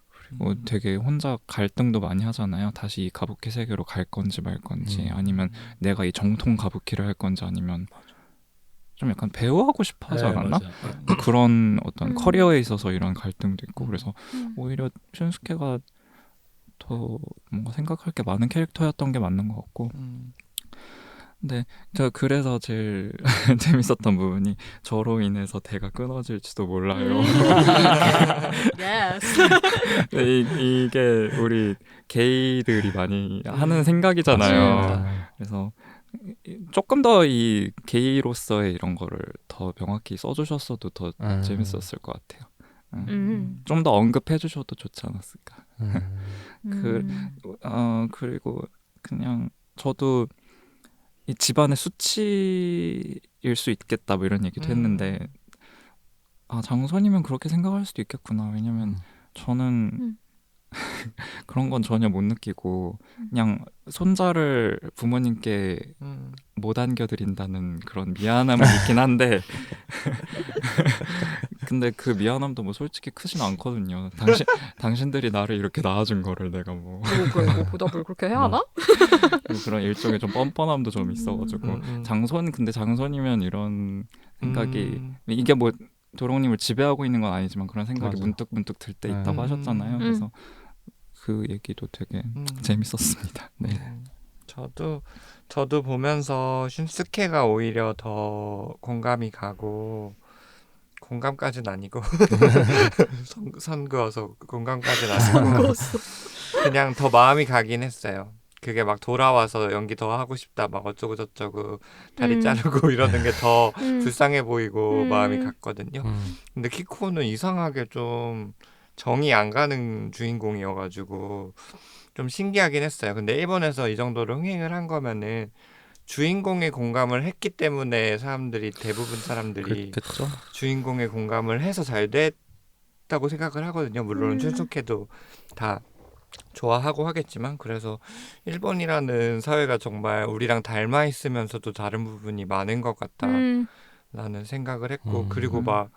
그리고 되게 혼자 갈등도 많이 하잖아요. 다시 이 가부키 세계로 갈 건지 말 건지 아니면 내가 이 정통 가부키를 할 건지 아니면 좀 약간 배우하고 싶어 하지 않았나? 그런 어떤 커리어에 있어서 이런 갈등도 있고 그래서 오히려 슌스케가 더 뭔가 생각할 게 많은 캐릭터였던 게 맞는 것 같고 근데 저 그래서 제일 재밌었던 부분이 저로 인해서 대가 끊어질지도 몰라요. 이게 우리 게이들이 많이 하는 생각이잖아요. 그래서 조금 더 이 게이로서의 이런 거를 더 명확히 써주셨어도 더 재밌었을 것 같아요. 좀 더 언급해 주셔도 좋지 않았을까. 그리고 그냥 저도 이 집안의 수치일 수 있겠다 뭐 이런 얘기도 했는데 장선이면 그렇게 생각할 수도 있겠구나. 왜냐면 저는 그런 건 전혀 못 느끼고 그냥 손자를 부모님께 못 안겨드린다는 그런 미안함은 있긴 한데 근데 그 미안함도 뭐 솔직히 크진 않거든요. 당신들이 나를 이렇게 낳아준 거를 내가 뭐 뭐 보답을 그렇게 해야 하나? 그런 일종의 좀 뻔뻔함도 좀 있어가지고 근데 장선이면 이런 생각이 이게 뭐 도롱님을 지배하고 있는 건 아니지만 그런 생각이 맞아. 문득 들 때 있다고 하셨잖아요. 그래서 그 얘기도 되게 재밌었습니다. 네. 저도 보면서 슌스케가 오히려 더 공감이 가고 공감까지는 아니고 선 그어서 공감까지는 아니고 그냥 더 마음이 가긴 했어요. 그게 막 돌아와서 연기 더 하고 싶다 막 어쩌고 저쩌고 다리 자르고 이러는 게 더 불쌍해 보이고 마음이 갔거든요. 근데 키코는 이상하게 좀 정이 안 가는 주인공이어가지고 좀 신기하긴 했어요. 근데 일본에서 이 정도로 흥행을 한 거면은 주인공의 공감을 했기 때문에 대부분 사람들이 그렇겠죠. 주인공의 공감을 해서 잘 됐다고 생각을 하거든요. 물론 춘숙해도 다 좋아하고 하겠지만 그래서 일본이라는 사회가 정말 우리랑 닮아 있으면서도 다른 부분이 많은 것 같다. 라는 생각을 했고 그리고 막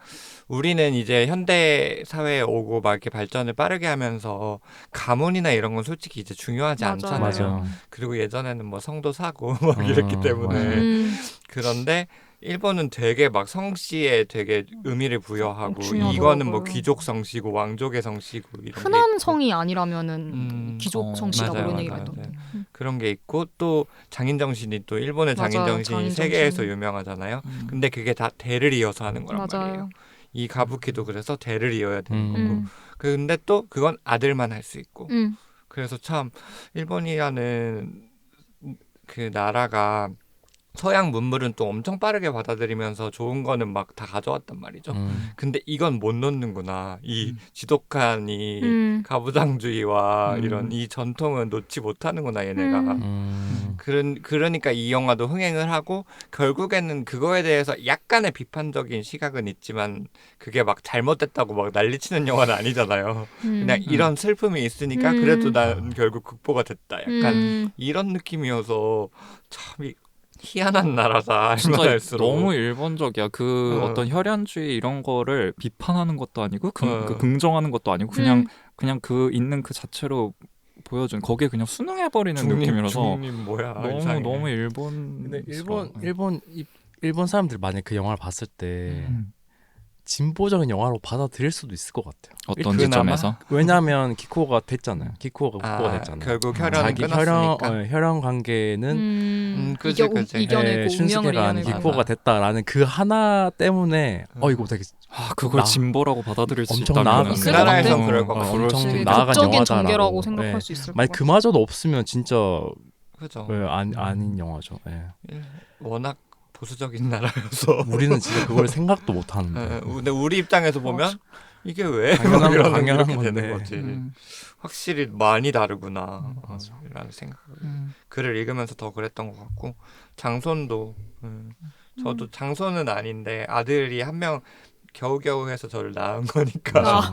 우리는 이제 현대 사회에 오고 막 이렇게 발전을 빠르게 하면서 가문이나 이런 건 솔직히 이제 중요하지 않잖아요. 맞아. 그리고 예전에는 뭐 성도 사고 막 이랬기 때문에 그런데 일본은 되게 막 성씨에 되게 의미를 부여하고 중요하더라고요. 이거는 뭐 귀족 성씨고 왕족의 성씨고 이런 게 흔한 있고. 성이 아니라면은 귀족 성씨라고 맞아요, 이런 얘기가 맞아요. 있던데. 그런 게 있고 또 장인정신이 또 일본의 맞아요, 장인정신이 장인정신. 세계에서 유명하잖아요. 근데 그게 다 대를 이어서 하는 거란 맞아요. 말이에요. 이 가부키도 그래서 대를 이어야 되는 거고. 음. 근데 또 그건 아들만 할 수 있고. 음. 그래서 참 일본이라는 그 나라가 서양 문물은 또 엄청 빠르게 받아들이면서 좋은 거는 막 다 가져왔단 말이죠. 근데 이건 못 놓는구나. 이 지독한 이 가부장주의와 이런 이 전통은 놓지 못하는구나 얘네가. 그러니까 이 영화도 흥행을 하고 결국에는 그거에 대해서 약간의 비판적인 시각은 있지만 그게 막 잘못됐다고 막 난리치는 영화는 아니잖아요. 그냥 이런 슬픔이 있으니까 그래도 난 결국 극복가 됐다. 약간 이런 느낌이어서 참 희한한 나라다. 진짜 할수록. 너무 일본적이야. 그 어떤 혈연주의 이런 거를 비판하는 것도 아니고 그 긍정하는 것도 아니고 그냥 그 있는 그 자체로 보여준 거기에 그냥 순응해버리는 느낌이라서 중립 뭐야 이상해. 너무 일본. 근데 일본 사람들 만약 그 영화를 봤을 때 진보적인 영화로 받아들일 수도 있을 것 같아요. 어떤 지점에서? 왜냐하면 기코가 됐잖아요. 기코가 국보가 됐잖아요. 결국 혈연은 자기 끊었으니까. 혈연 관계는 그치. 이겨내고 운명을 슌스케가 아닌 이겨내고. 기코가 됐다라는 그 하나 때문에 이거 되게 그걸 진보라고 받아들일 수 엄청 있다면 나아갔을 그 것 같아요. 나라에선 그럴 것 같아요. 엄청 되게 나아간 극적인 영화다라고. 전개라고 생각할 수 있을 것 만약 같아요. 그마저도 없으면 진짜 그죠. 아닌 영화죠. 예. 워낙 보수적인 나라여서 우리는 진짜 그걸 생각도 못 하는데. 근데 우리 입장에서 보면 이게 왜 당연한 거, 이렇게 당연한 되는 건데. 거지. 확실히 많이 다르구나. 맞아. 라는 생각. 글을 읽으면서 더 그랬던 것 같고 장손도 저도 장손은 아닌데 아들이 한 명 겨우겨우 해서 저를 낳은 거니까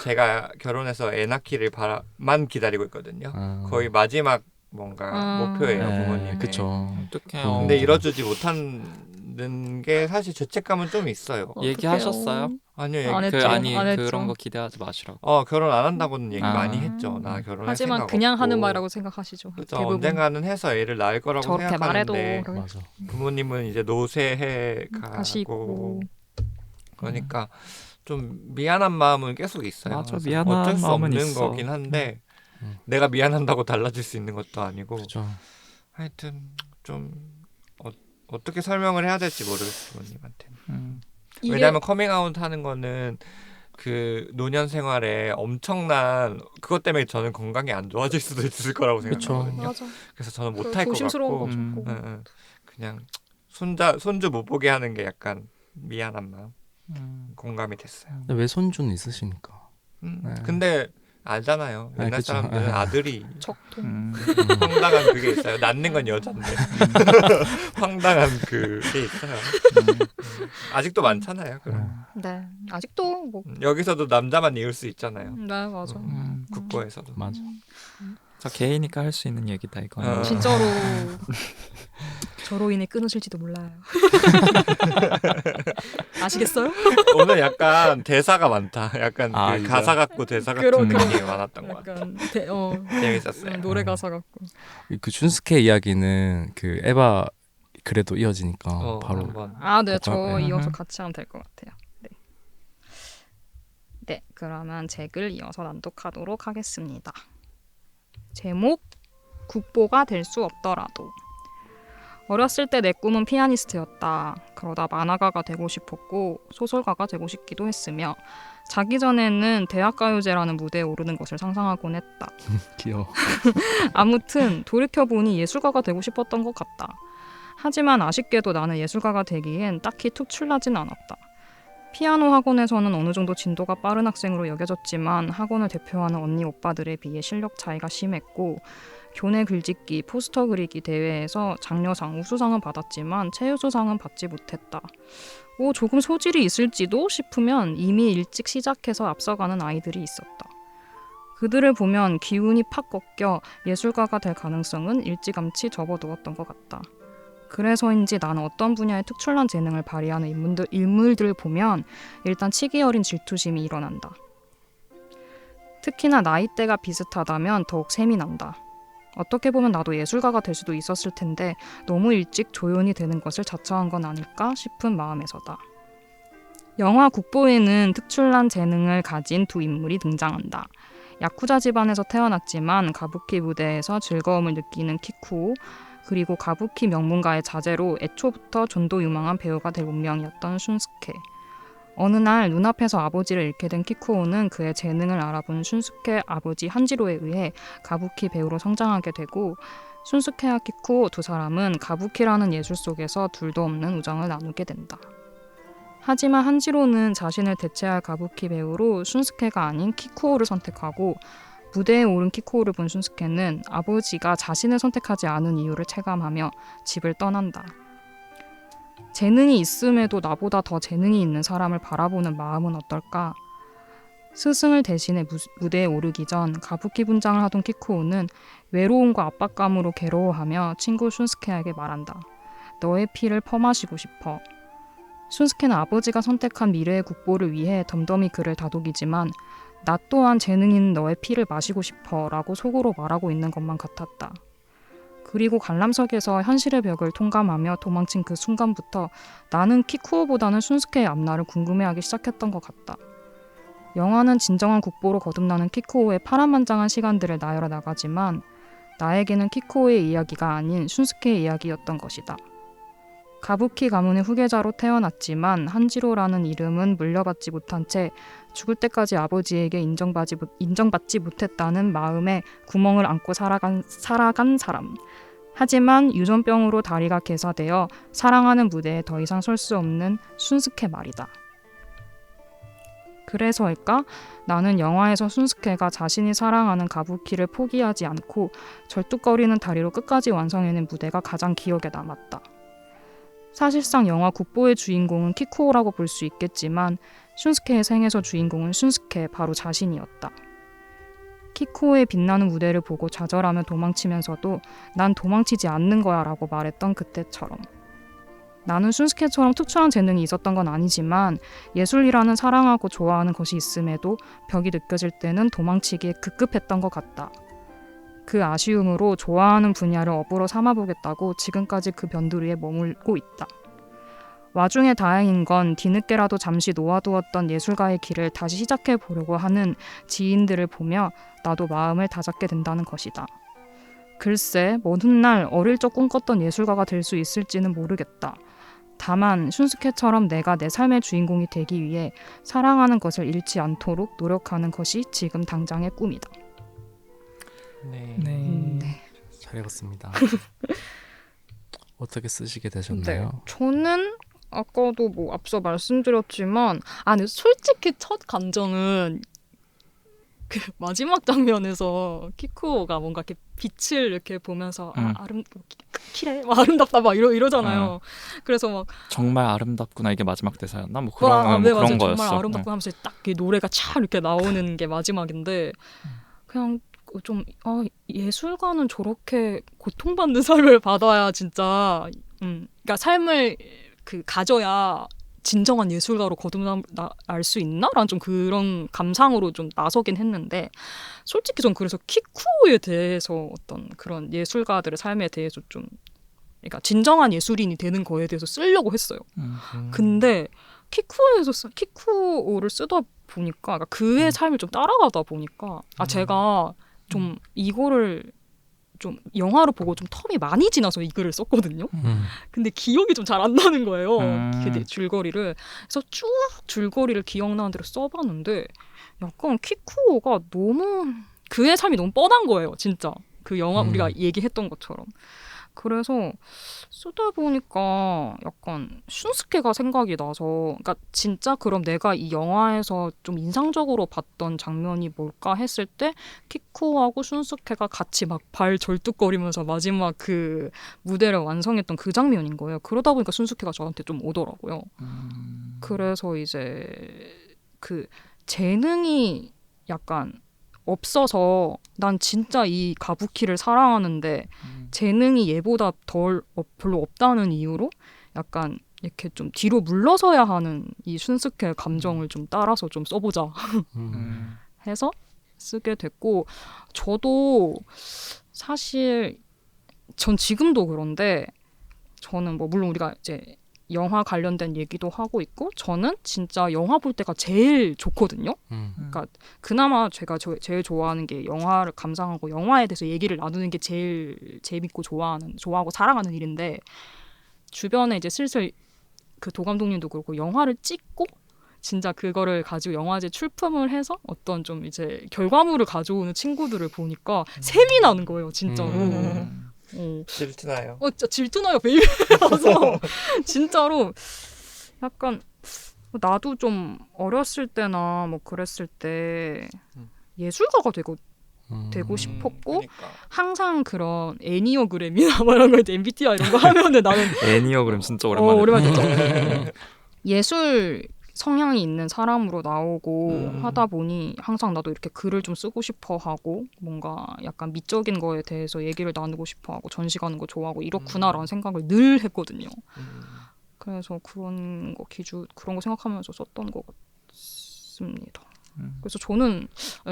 제가 결혼해서 애 낳기를만 기다리고 있거든요. 거의 마지막 뭔가 목표예요 부모님의. 그쵸. 어떡해요. 근데 이뤄주지 못하는 게 사실 죄책감은 좀 있어요. 얘기하셨어요? 아니요, 안 얘기 했죠. 아니 안 했죠. 그런 거 기대하지 마시라고. 결혼 안 한다고는 얘기 아. 많이 했죠. 나 결혼할 하지만 생각 그냥 없고. 하는 말이라고 생각하시죠. 그죠. 대부분. 언젠가는 해서 애를 낳을 거라고 저렇게 말해도 생각하는데 그렇게 맞아. 부모님은 이제 노쇠해 가시고. 가고 그러니까 좀 미안한 마음은 계속 있어요. 맞아, 그래서 미안한 어쩔 수 마음은 없는 있어. 거긴 한데 내가 미안한다고 달라질 수 있는 것도 아니고 그죠. 하여튼 좀 어떻게 설명을 해야 될지 모르겠어요 부모님한테. 이게- 왜냐하면 커밍아웃 하는 거는 그 노년 생활에 엄청난 그것 때문에 저는 건강이 안 좋아질 수도 있을 거라고 그쵸. 생각하거든요. 맞아. 그래서 저는 못할 것 조심스러운 같고 거죠. 음. 꼭. 그냥 손주 못 보게 하는 게 약간 미안한 마음 공감이 됐어요. 근데 외손주는 있으시니까. 네. 근데 알잖아요. 네, 옛날 그쵸. 사람들은 네. 아들이 적통. 황당한 그게 있어요. 낳는 건 여잔데 황당한 그게 있어요. 아직도 많잖아요. 그럼. 네. 아직도 뭐. 여기서도 남자만 이을 수 있잖아요. 네 맞아. 국보에서도. 맞아. 저 개이니까 할 수 있는 얘기다 이거는. 진짜로 저로 인해 끊으실지도 몰라요. 아시겠어요? 오늘 약간 대사가 많다. 약간 아, 그 이제? 가사 같고 대사 같은 그런 느낌이 많았던 것 같아요. 약간 재밌었어요. 노래 가사 같고. 그 슌스케 이야기는 그 에바 그래도 이어지니까 바로 한번. 네, 저 네. 이어서 같이 하면 될 것 같아요. 네. 네, 그러면 책을 이어서 낭독하도록 하겠습니다. 제목 국보가 될 수 없더라도. 어렸을 때 내 꿈은 피아니스트였다. 그러다 만화가가 되고 싶었고 소설가가 되고 싶기도 했으며 자기 전에는 대학가요제라는 무대에 오르는 것을 상상하곤 했다. 귀여워. 아무튼 돌이켜보니 예술가가 되고 싶었던 것 같다. 하지만 아쉽게도 나는 예술가가 되기엔 딱히 특출나진 않았다. 피아노 학원에서는 어느 정도 진도가 빠른 학생으로 여겨졌지만 학원을 대표하는 언니 오빠들에 비해 실력 차이가 심했고 교내 글짓기, 포스터 그리기 대회에서 장려상, 우수상은 받았지만 최우수상은 받지 못했다. 조금 소질이 있을지도 싶으면 이미 일찍 시작해서 앞서가는 아이들이 있었다. 그들을 보면 기운이 팍 꺾여 예술가가 될 가능성은 일찌감치 접어두었던 것 같다. 그래서인지 나는 어떤 분야에 특출난 재능을 발휘하는 인물들을 보면 일단 치기 어린 질투심이 일어난다. 특히나 나이대가 비슷하다면 더욱 셈이 난다. 어떻게 보면 나도 예술가가 될 수도 있었을 텐데 너무 일찍 조연이 되는 것을 자처한 건 아닐까 싶은 마음에서다. 영화 국보에는 특출난 재능을 가진 두 인물이 등장한다. 야쿠자 집안에서 태어났지만 가부키 무대에서 즐거움을 느끼는 키쿠오, 그리고 가부키 명문가의 자제로 애초부터 전도 유망한 배우가 될 운명이었던 슌스케. 어느 날 눈앞에서 아버지를 잃게 된 키쿠오는 그의 재능을 알아본 슌스케 아버지 한지로에 의해 가부키 배우로 성장하게 되고 슌스케와 키쿠오 두 사람은 가부키라는 예술 속에서 둘도 없는 우정을 나누게 된다. 하지만 한지로는 자신을 대체할 가부키 배우로 슌스케가 아닌 키쿠오를 선택하고 무대에 오른 키쿠오를 본 슌스케는 아버지가 자신을 선택하지 않은 이유를 체감하며 집을 떠난다. 재능이 있음에도 나보다 더 재능이 있는 사람을 바라보는 마음은 어떨까? 스승을 대신해 무대에 오르기 전 가부키 분장을 하던 키쿠오는 외로움과 압박감으로 괴로워하며 친구 슌스케에게 말한다. 너의 피를 퍼마시고 싶어. 슌스케는 아버지가 선택한 미래의 국보를 위해 덤덤히 그를 다독이지만 나 또한 재능 있는 너의 피를 마시고 싶어 라고 속으로 말하고 있는 것만 같았다. 그리고 관람석에서 현실의 벽을 통감하며 도망친 그 순간부터 나는 키쿠오보다는 슌스케의 앞날을 궁금해하기 시작했던 것 같다. 영화는 진정한 국보로 거듭나는 키쿠오의 파란만장한 시간들을 나열해 나가지만 나에게는 키쿠오의 이야기가 아닌 슌스케의 이야기였던 것이다. 가부키 가문의 후계자로 태어났지만 한지로라는 이름은 물려받지 못한 채 죽을 때까지 아버지에게 인정받지 못했다는 마음에 구멍을 안고 살아간 사람. 하지만 유전병으로 다리가 괴사되어 사랑하는 무대에 더 이상 설 수 없는 슌스케 말이다. 그래서일까? 나는 영화에서 슌스케가 자신이 사랑하는 가부키를 포기하지 않고 절뚝거리는 다리로 끝까지 완성해낸 무대가 가장 기억에 남았다. 사실상 영화 국보의 주인공은 키쿠오라고 볼 수 있겠지만 슌스케의 생에서 주인공은 슌스케 바로 자신이었다. 키쿠오의 빛나는 무대를 보고 좌절하며 도망치면서도 난 도망치지 않는 거야 라고 말했던 그때처럼. 나는 슌스케처럼 특출한 재능이 있었던 건 아니지만 예술이라는 사랑하고 좋아하는 것이 있음에도 벽이 느껴질 때는 도망치기에 급급했던 것 같다. 그 아쉬움으로 좋아하는 분야를 업으로 삼아보겠다고 지금까지 그 변두리에 머물고 있다. 와중에 다행인 건 뒤늦게라도 잠시 놓아두었던 예술가의 길을 다시 시작해보려고 하는 지인들을 보며 나도 마음을 다잡게 된다는 것이다. 글쎄, 먼 훗날 어릴 적 꿈꿨던 예술가가 될 수 있을지는 모르겠다. 다만 슌스케처럼 내가 내 삶의 주인공이 되기 위해 사랑하는 것을 잃지 않도록 노력하는 것이 지금 당장의 꿈이다. 네. 네. 잘 읽었습니다. 어떻게 쓰시게 네. 되셨나요? 저는 아까도 뭐 앞서 말씀드렸지만 근데 솔직히 첫 감정은 그 마지막 장면에서 키쿠오가 뭔가 이렇게 빛을 이렇게 보면서 키래 막 아름답다 막 이러잖아요. 그래서 막 정말 아름답구나 이게 마지막 대사였나? 뭐 네, 그런 맞아요. 그런 거였어. 정말 아름답고 하면서 딱 이 노래가 차 이렇게 나오는 게 마지막인데 그냥 좀 예술가는 저렇게 고통받는 삶을 받아야 진짜 그러니까 삶을 그 가져야 진정한 예술가로 거듭날 수 있나? 라는 좀 그런 감상으로 좀 나서긴 했는데 솔직히 전 그래서 키쿠에 대해서 어떤 그런 예술가들의 삶에 대해서 좀 그러니까 진정한 예술인이 되는 거에 대해서 쓰려고 했어요. 근데 키쿠오를 쓰다 보니까 그러니까 그의 삶을 좀 따라가다 보니까 제가 좀 이거를 좀 영화로 보고 좀 텀이 많이 지나서 이 글을 썼거든요. 근데 기억이 좀 잘 안 나는 거예요. 그 줄거리를. 그래서 쭉 줄거리를 기억나는 대로 써봤는데 약간 키쿠오가 너무 그의 삶이 너무 뻔한 거예요. 진짜. 그 영화 우리가 얘기했던 것처럼. 그래서 쓰다 보니까 약간 슌스케가 생각이 나서 그러니까 진짜 그럼 내가 이 영화에서 좀 인상적으로 봤던 장면이 뭘까 했을 때 키쿠하고 슌스케가 같이 막 발 절뚝거리면서 마지막 그 무대를 완성했던 그 장면인 거예요. 그러다 보니까 슌스케가 저한테 좀 오더라고요. 그래서 이제 그 재능이 약간 없어서 난 진짜 이 가부키를 사랑하는데 재능이 얘보다 별로 없다는 이유로 약간 이렇게 좀 뒤로 물러서야 하는 이 슌스케의 감정을 좀 따라서 좀 써보자 해서 쓰게 됐고 저도 사실 전 지금도 그런데 저는 뭐 물론 우리가 이제 영화 관련된 얘기도 하고 있고 저는 진짜 영화 볼 때가 제일 좋거든요. 그러니까 그나마 제가 제일 좋아하는 게 영화를 감상하고 영화에 대해서 얘기를 나누는 게 제일 재밌고 좋아하고 사랑하는 일인데 주변에 이제 슬슬 그 도감독님도 그렇고 영화를 찍고 진짜 그거를 가지고 영화제 출품을 해서 어떤 좀 이제 결과물을 가져오는 친구들을 보니까 셈이 나는 거예요, 진짜로. 질투나요. 진짜 질투나요, 베이비라서 진짜로 약간 나도 좀 어렸을 때나 뭐 그랬을 때 예술가가 되고 싶었고 그러니까. 항상 그런 애니어그램이나 뭐 이런 거 이제 MBTI 이런 거 하면은 나는 애니어그램 진짜 오랜만에 오랜만에 듣죠. 예술 성향이 있는 사람으로 나오고 하다 보니 항상 나도 이렇게 글을 좀 쓰고 싶어 하고 뭔가 약간 미적인 거에 대해서 얘기를 나누고 싶어 하고 전시 가는 거 좋아하고 이렇구나라는 생각을 늘 했거든요. 그래서 그런 거 생각하면서 썼던 것 같습니다. 그래서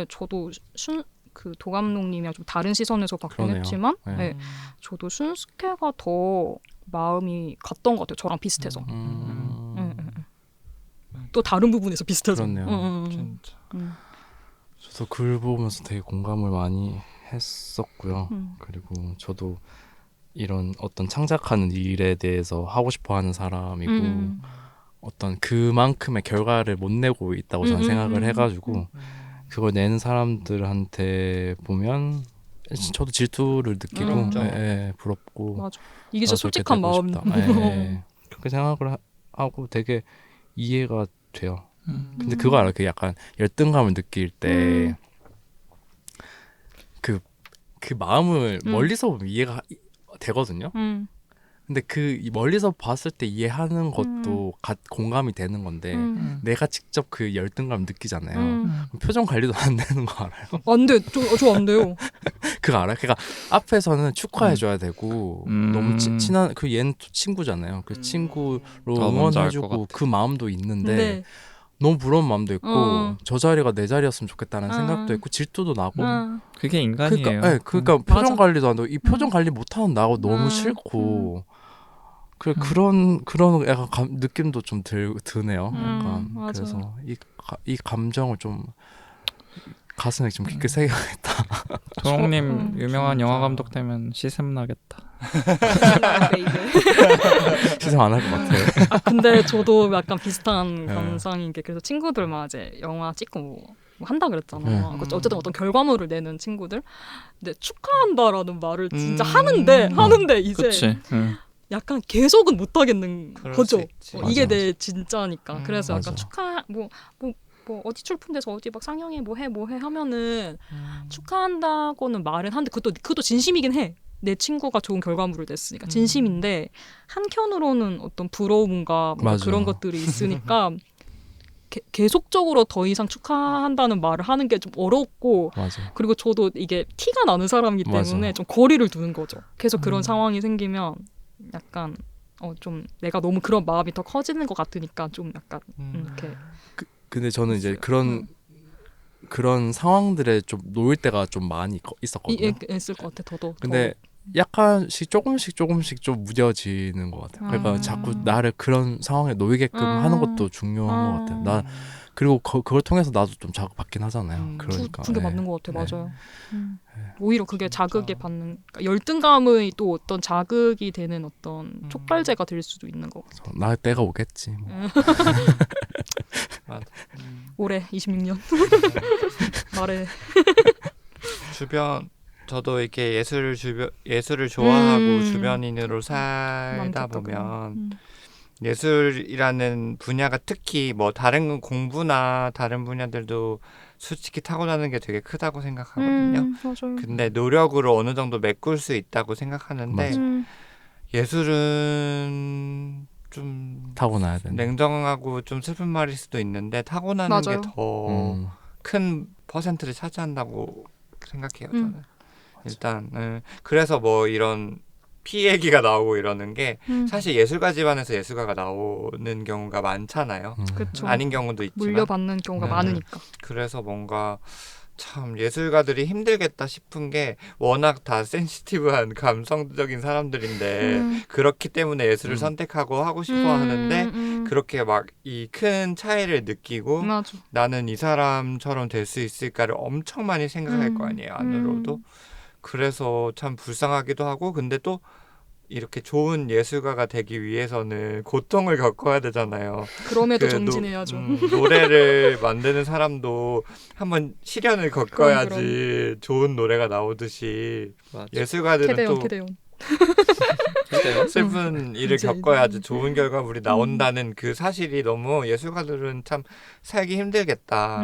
저도 그 도감독님이랑 좀 다른 시선에서 봤긴 그러네요. 했지만 네. 저도 슌스케가 더 마음이 갔던 것 같아요. 저랑 비슷해서. 또 다른 부분에서 비슷해서. 그렇네요. 진짜. 저도 글 보면서 되게 공감을 많이 했었고요. 그리고 저도 이런 어떤 창작하는 일에 대해서 하고 싶어하는 사람이고 어떤 그만큼의 결과를 못 내고 있다고 저는 생각을 해가지고 그걸 내는 사람들한테 보면 저도 질투를 느끼고 부럽고 맞아. 이게 진짜 저렇게 솔직한 되고 마음. 싶다. 그렇게 생각을 하고 되게 이해가 돼요. 근데 그거 알아요? 그 약간 열등감을 느낄 때 그 마음을 멀리서 보면 이해가 되거든요. 근데 그 멀리서 봤을 때 이해하는 것도 공감이 되는 건데 내가 직접 그 열등감 느끼잖아요. 그럼 표정 관리도 안 되는 거 알아요? 안 돼. 저 안 돼요. 그거 알아요? 그러니까 앞에서는 축하해줘야 되고 너무 친한 그 얘는 또 친구잖아요. 그 친구로 뭔지 알 것 응원해주고 같아. 그 마음도 있는데 네. 너무 부러운 마음도 있고 저 자리가 내 자리였으면 좋겠다는 생각도 있고 질투도 나고 그게 인간이에요. 그러니까 표정 맞아. 관리도 안 되고 이 표정 관리 못하는 나하고 너무 싫고 그런 약간 느낌도 좀 드네요. 약간 맞아. 그래서 이 감정을 좀 가슴에 좀 깊게 새겨야겠다. 도롱님 유명한 진짜. 영화 감독 되면 시샘 나겠다. 시상 안 할 것 같아. 아, 근데 저도 약간 비슷한 네. 감상인 게 그래서 친구들만 이제 영화 찍고 뭐 한다 그랬잖아요. 네. 어쨌든 어떤 결과물을 내는 친구들. 근데 축하한다라는 말을 진짜 음. 하는데 이제 그치. 응. 약간 계속은 못 하겠는 그럴 거죠. 수 있지. 이게 맞아, 내 진짜니까. 그래서 약간 맞아. 축하 뭐 어디 출품돼서 어디 막 상영해 뭐 해 하면은 축하한다고는 말은 하는데 그것도 진심이긴 해. 내 친구가 좋은 결과물을 냈으니까 진심인데 한켠으로는 어떤 부러움과 뭔가 맞아. 그런 것들이 있으니까 계속적으로 더 이상 축하한다는 말을 하는 게 좀 어렵고 맞아. 그리고 저도 이게 티가 나는 사람이기 맞아. 때문에 좀 거리를 두는 거죠. 계속 그런 상황이 생기면 약간 좀 내가 너무 그런 마음이 더 커지는 것 같으니까 좀 약간 이렇게 근데 저는 이제 그런 상황들에 좀 놓일 때가 좀 많이 있었거든요. 있을 것 같아. 더더. 근데 약간씩 조금씩 좀 무뎌지는 것 같아요. 그러니까 자꾸 나를 그런 상황에 놓이게끔 하는 것도 중요한 것 같아요. 나 그리고 그걸 통해서 나도 좀 자극받긴 하잖아요. 그러니까 그게 네. 맞는 것 같아. 네. 맞아요. 오히려 그게 자극에 받는 그러니까 열등감의 또 어떤 자극이 되는 어떤 촉발제가 될 수도 있는 거 같아. 나 때가 오겠지. 뭐. 맞아. 올해 26년 말해. 주변 저도 이렇게 예술을 좋아하고 주변인으로 살다 많겠다, 보면 예술이라는 분야가 특히 뭐 다른 공부나 다른 분야들도 솔직히 타고나는 게 되게 크다고 생각하거든요. 맞아요. 근데 노력으로 어느 정도 메꿀 수 있다고 생각하는데 맞아. 예술은 좀 타고나야 되는. 냉정하고 좀 슬픈 말일 수도 있는데 타고나는 맞아요. 게 더 큰 퍼센트를 차지한다고 생각해요. 저는 일단 그래서 뭐 이런 피 얘기가 나오고 이러는 게 사실 예술가 집안에서 예술가가 나오는 경우가 많잖아요. 그렇죠. 아닌 경우도 있지만 물려받는 경우가 네. 많으니까. 그래서 뭔가 참 예술가들이 힘들겠다 싶은 게 워낙 다 센시티브한 감성적인 사람들인데 그렇기 때문에 예술을 선택하고 하고 싶어 하는데 그렇게 막 이 큰 차이를 느끼고 맞아. 나는 이 사람처럼 될 수 있을까를 엄청 많이 생각할 거 아니에요. 안으로도. 그래서 참 불쌍하기도 하고 근데 또 이렇게 좋은 예술가가 되기 위해서는 고통을 겪어야 되잖아요. 그럼에도 그 정진해야죠. 노래를 만드는 사람도 한번 시련을 겪어야지 그럼. 좋은 노래가 나오듯이 맞아. 예술가들은 또 캐대온. 슬픈 일을 이제 겪어야지 좋은 결과물이 나온다는 그 사실이 너무 예술가들은 참 살기 힘들겠다.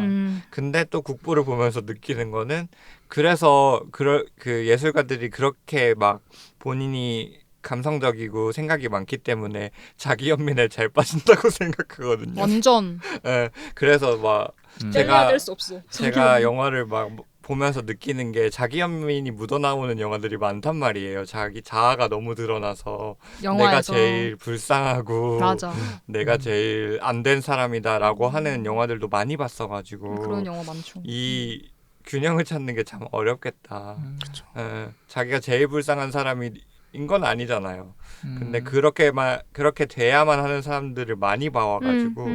근데 또 국보를 보면서 느끼는 거는 그래서 그 예술가들이 그렇게 막 본인이 감성적이고 생각이 많기 때문에 자기 연민에 잘 빠진다고 생각하거든요. 완전 예, 그래서 막 뗄래야 뗄 수 없어. 제가 영화를 막 보면서 느끼는 게 자기 연민이 묻어나오는 영화들이 많단 말이에요. 자기 자아가 너무 드러나서 내가 영화에서 제일 불쌍하고 맞아. 내가 제일 안 된 사람이다라고 하는 영화들도 많이 봤어가지고 그런 영화 많죠. 이 균형을 찾는 게 참 어렵겠다. 예, 자기가 제일 불쌍한 사람인 건 아니잖아요. 근데 그렇게 돼야만 하는 사람들을 많이 봐와가지고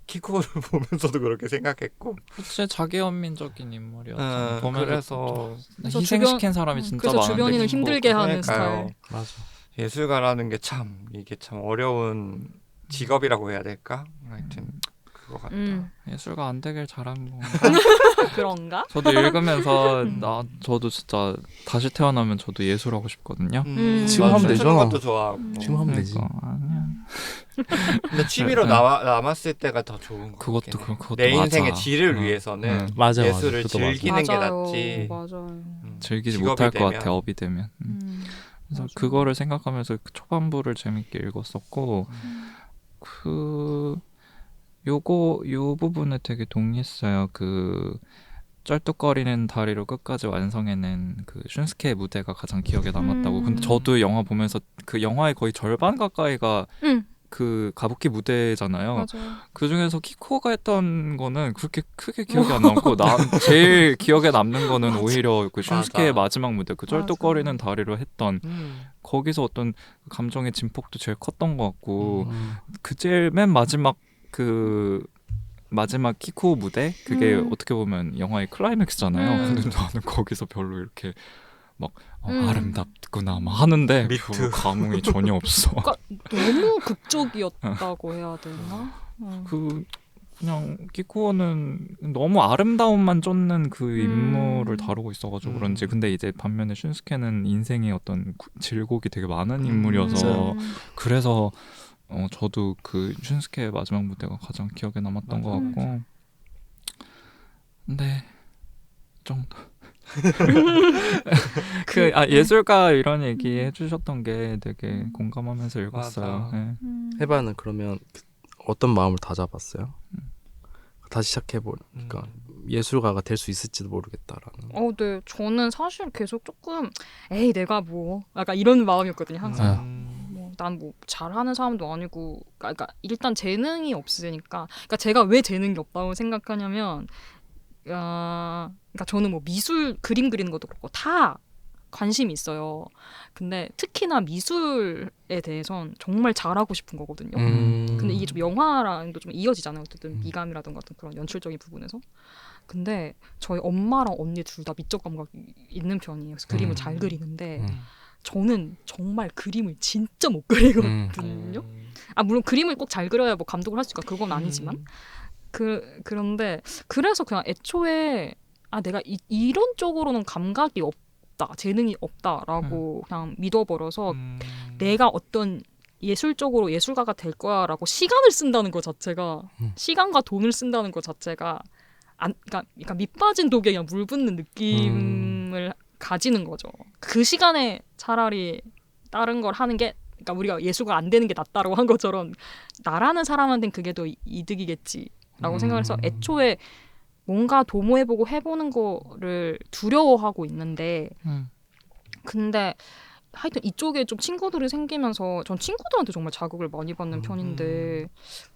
키코를 보면서도 그렇게 생각했고. 그치 자기 연민적인 인물이었죠. 보면 그래서 희생시킨 사람이 진짜 그래서 많은데 주변인을 힘들게 하는 그러니까요. 스타일. 맞아. 예술가라는 게 이게 참 어려운 직업이라고 해야 될까? 하여튼 그거 같다. 예술가 안 되길 잘한 거. 그런가? 저도 읽으면서 저도 진짜 다시 태어나면 저도 예술하고 싶거든요. 지금 하면 춤추는 되잖아. 것도 좋아하고. 지금 하면 되지. 아니야. 근데 취미로 네. 남았을 때가 더 좋은 거 그것도 같긴 해. 그것도 내 맞아. 인생의 질을 위해서는 맞아. 예술을 그것도 맞아. 즐기는 게 맞아요. 낫지. 맞아요. 즐기지 직업이 못할 것 되면. 같아 업이 되면. 그래서 맞아. 그거를 생각하면서 그 초반부를 재밌게 읽었었고 요 부분에 되게 동의했어요. 그 쩔뚝거리는 다리로 끝까지 완성해낸 그 슌스케의 무대가 가장 기억에 남았다고. 근데 저도 영화 보면서 그 영화의 거의 절반 가까이가 그 가부키 무대잖아요. 맞아요. 그 중에서 키코가 했던 거는 그렇게 크게 기억이 안 남고 제일 기억에 남는 거는 오히려 그 슌스케의 맞아. 마지막 무대 그 쩔뚝거리는 다리로 했던 거기서 어떤 감정의 진폭도 제일 컸던 것 같고 그 제일 맨 마지막 그 마지막 키코 무대 그게 어떻게 보면 영화의 클라이맥스잖아요. 근데 나는 거기서 별로 이렇게 막 아름답구나 막 하는데 미투. 그 감흥이 전혀 없어. 그러니까 너무 극적이었다고 해야 되나? 그냥 키쿠오는 너무 아름다움만 쫓는 그 인물을 다루고 있어가지고 그런지 근데 이제 반면에 슌스케는 인생의 어떤 질곡이 되게 많은 인물이어서 그래서 저도 그 슌스케의 마지막 무대가 가장 기억에 남았던 것 같고 근데 좀 예술가 이런 얘기 해주셨던 게 되게 공감하면서 읽었어요. 네. 해바는 그러면 어떤 마음을 다잡았어요? 다시 시작해보니까 예술가가 될 수 있을지도 모르겠다라는. 네. 저는 사실 계속 조금 에이 내가 뭐 약간 이런 마음이었거든요. 항상. 난 뭐 잘하는 사람도 아니고 그러니까 일단 재능이 없으니까 그러니까 제가 왜 재능이 없다고 생각하냐면 그러니까 저는 뭐 미술 그림 그리는 것도 그렇고 다 관심이 있어요. 근데 특히나 미술에 대해선 정말 잘하고 싶은 거거든요. 근데 이게 좀 영화랑도 좀 이어지잖아요. 어쨌든 미감이라든가 어떤 그런 연출적인 부분에서. 근데 저희 엄마랑 언니 둘 다 미적 감각이 있는 편이에요. 그래서 그림을 잘 그리는데 저는 정말 그림을 진짜 못 그리거든요. 물론 그림을 꼭 잘 그려야 뭐 감독을 할 수 있고 그건 아니지만 그런데 그래서 그냥 애초에 내가 이런 쪽으로는 감각이 없다, 재능이 없다라고 그냥 믿어버려서 내가 어떤 예술적으로 예술가가 될 거야라고 시간을 쓴다는 것 자체가 시간과 돈을 쓴다는 것 자체가 그러니까 밑 빠진 독에 그냥 물 붓는 느낌을 가지는 거죠. 그 시간에 차라리 다른 걸 하는 게 그러니까 우리가 예술가 안 되는 게 낫다라고 한 것처럼 나라는 사람한테는 그게 더 이득이겠지라고 생각해서 애초에 뭔가 도모해보고 해보는 거를 두려워하고 있는데 근데 하여튼 이쪽에 좀 친구들이 생기면서 전 친구들한테 정말 자극을 많이 받는 편인데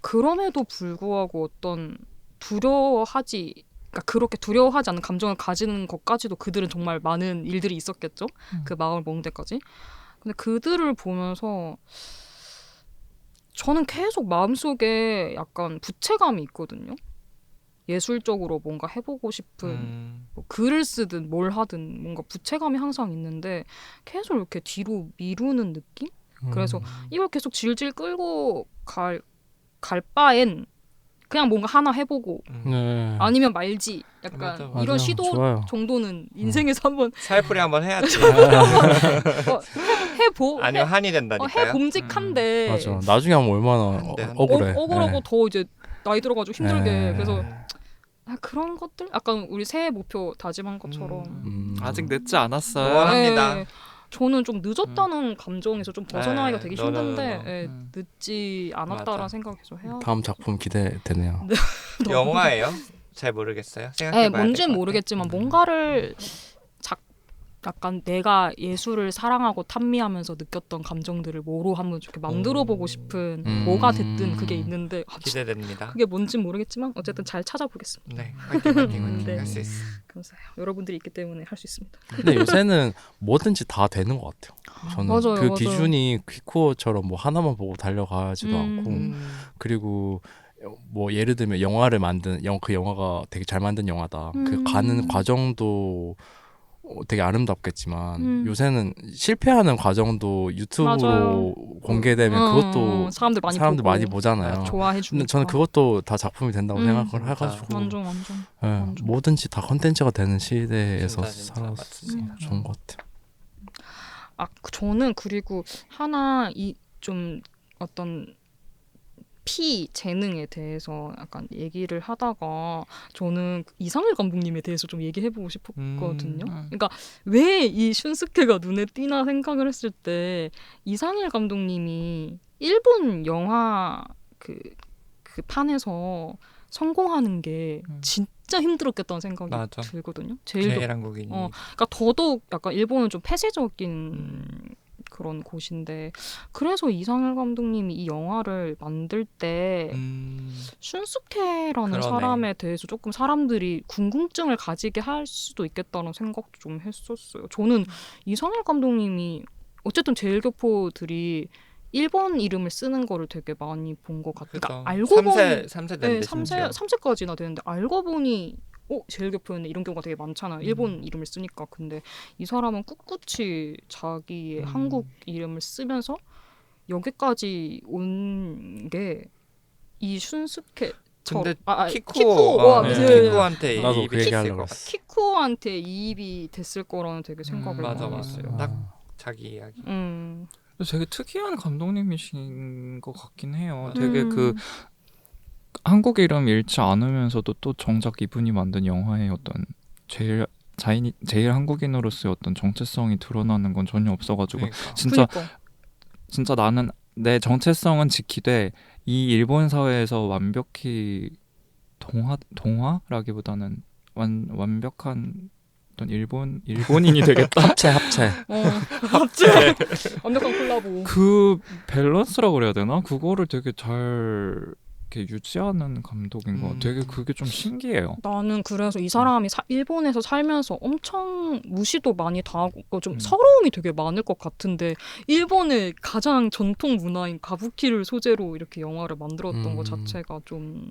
그럼에도 불구하고 어떤 그러니까 그렇게 두려워하지 않는 감정을 가지는 것까지도 그들은 정말 많은 일들이 있었겠죠. 그 마음을 먹는 데까지. 근데 그들을 보면서 저는 계속 마음속에 약간 부채감이 있거든요. 예술적으로 뭔가 해보고 싶은 뭐 글을 쓰든 뭘 하든 뭔가 부채감이 항상 있는데 계속 이렇게 뒤로 미루는 느낌? 그래서 이걸 계속 질질 끌고 갈 바엔 그냥 뭔가 하나 해보고 아니면 말지 약간 맞아. 이런 시도 좋아요. 정도는 인생에서 한번 살풀이 한번 해야지. 아니면 한이 된다니까요. 해봄직한데 맞아. 나중에 하면 얼마나 안 돼. 억울해. 억울하고 네. 더 이제 나이 들어가지고 힘들게 네. 그래서 그런 것들 약간 우리 새해 목표 다짐한 것처럼 아직 늦지 않았어요. 응원합니다. 네, 저는 좀 늦었다는 감정에서 좀 벗어나기가 되게 no. 힘든데 늦지 않았다라는 맞아. 생각을 계속 해요. 다음 작품 기대되네요. 영화예요? 잘 모르겠어요. 네, 생각해봐야 뭔지는 될 것 모르겠지만 뭔가를 약간 내가 예술을 사랑하고 탐미하면서 느꼈던 감정들을 뭐로 한번 이렇게 만들어보고 싶은 뭐가 됐든 그게 있는데 기대됩니다. 그게 뭔지는 모르겠지만 어쨌든 잘 찾아보겠습니다. 네, 화이팅. 네. 할 수 있어. 감사해요. 여러분들이 있기 때문에 할 수 있습니다. 근데 요새는 뭐든지 다 되는 것 같아요. 저는 맞아요, 그 맞아요. 기준이 퀴코어처럼 뭐 하나만 보고 달려가지도 않고 그리고 뭐 예를 들면 영화를 만든 그 영화가 되게 잘 만든 영화다. 그 가는 과정도 되게 아름답겠지만 요새는 실패하는 과정도 유튜브로 맞아요. 공개되면 그것도 사람들 많이 보고 보잖아요. 좋아해 근데 주니까. 저는 그것도 다 작품이 된다고 생각을 해가지고 완전. 뭐든지 다 컨텐츠가 되는 시대에서 진짜 살아서 맞습니다. 좋은 것 같아요. 저는 그리고 하나 좀 어떤 재능에 대해서 약간 얘기를 하다가 저는 이상일 감독님에 대해서 좀 얘기해보고 싶었거든요. 그러니까 왜 이 슌스케가 눈에 띄나 생각을 했을 때 이상일 감독님이 일본 영화 그 판에서 성공하는 게 진짜 힘들었겠다는 생각이 맞아. 들거든요. 제일 한국인이. 그러니까 더더욱 약간 일본은 좀 폐쇄적인 그런 곳인데 그래서 이상일 감독님이 이 영화를 만들 때 슌스케라는 그러네. 사람에 대해서 조금 사람들이 궁금증을 가지게 할 수도 있겠다는 생각도 좀 했었어요. 저는 이상일 감독님이 어쨌든 제일교포들이 일본 이름을 쓰는 거를 되게 많이 본 것 같아요. 그러니까 알고 보니 3세 됐는데 심지어. 3세까지나 되는데 알고 보니 제일교포였네 이런 경우가 되게 많잖아요. 일본 이름을 쓰니까. 근데 이 사람은 꿋꿋이 자기의 한국 이름을 쓰면서 여기까지 온 게 이 슌스케 근데 키쿠 키쿠 네. 키쿠한테 나도 이입이 그 얘기 됐을 하려고 것 했어. 같아. 키쿠한테 이입이 됐을 거라는 되게 생각을 맞아, 많이 맞아. 했어요. 딱 자기 이야기. 되게 특이한 감독님이신 것 같긴 해요. 맞아. 되게 그 한국 이름 잃지 않으면서도 또 정작 이분이 만든 영화의 어떤 제일 한국인으로서의 어떤 정체성이 드러나는 건 전혀 없어가지고 그러니까. 진짜 나는 내 정체성은 지키되 이 일본 사회에서 완벽히 동화라기보다는 완벽한 어떤 일본인이 되겠다. 합체. 갑자기 완벽한 콜라보. 그 밸런스라고 그래야 되나? 그거를 되게 잘 이렇게 유지하는 감독인 거. 되게 그게 좀 신기해요. 나는 그래서 이 사람이 일본에서 살면서 엄청 무시도 많이 당하고 좀 서러움이 되게 많을 것 같은데 일본의 가장 전통 문화인 가부키를 소재로 이렇게 영화를 만들었던 것 자체가 좀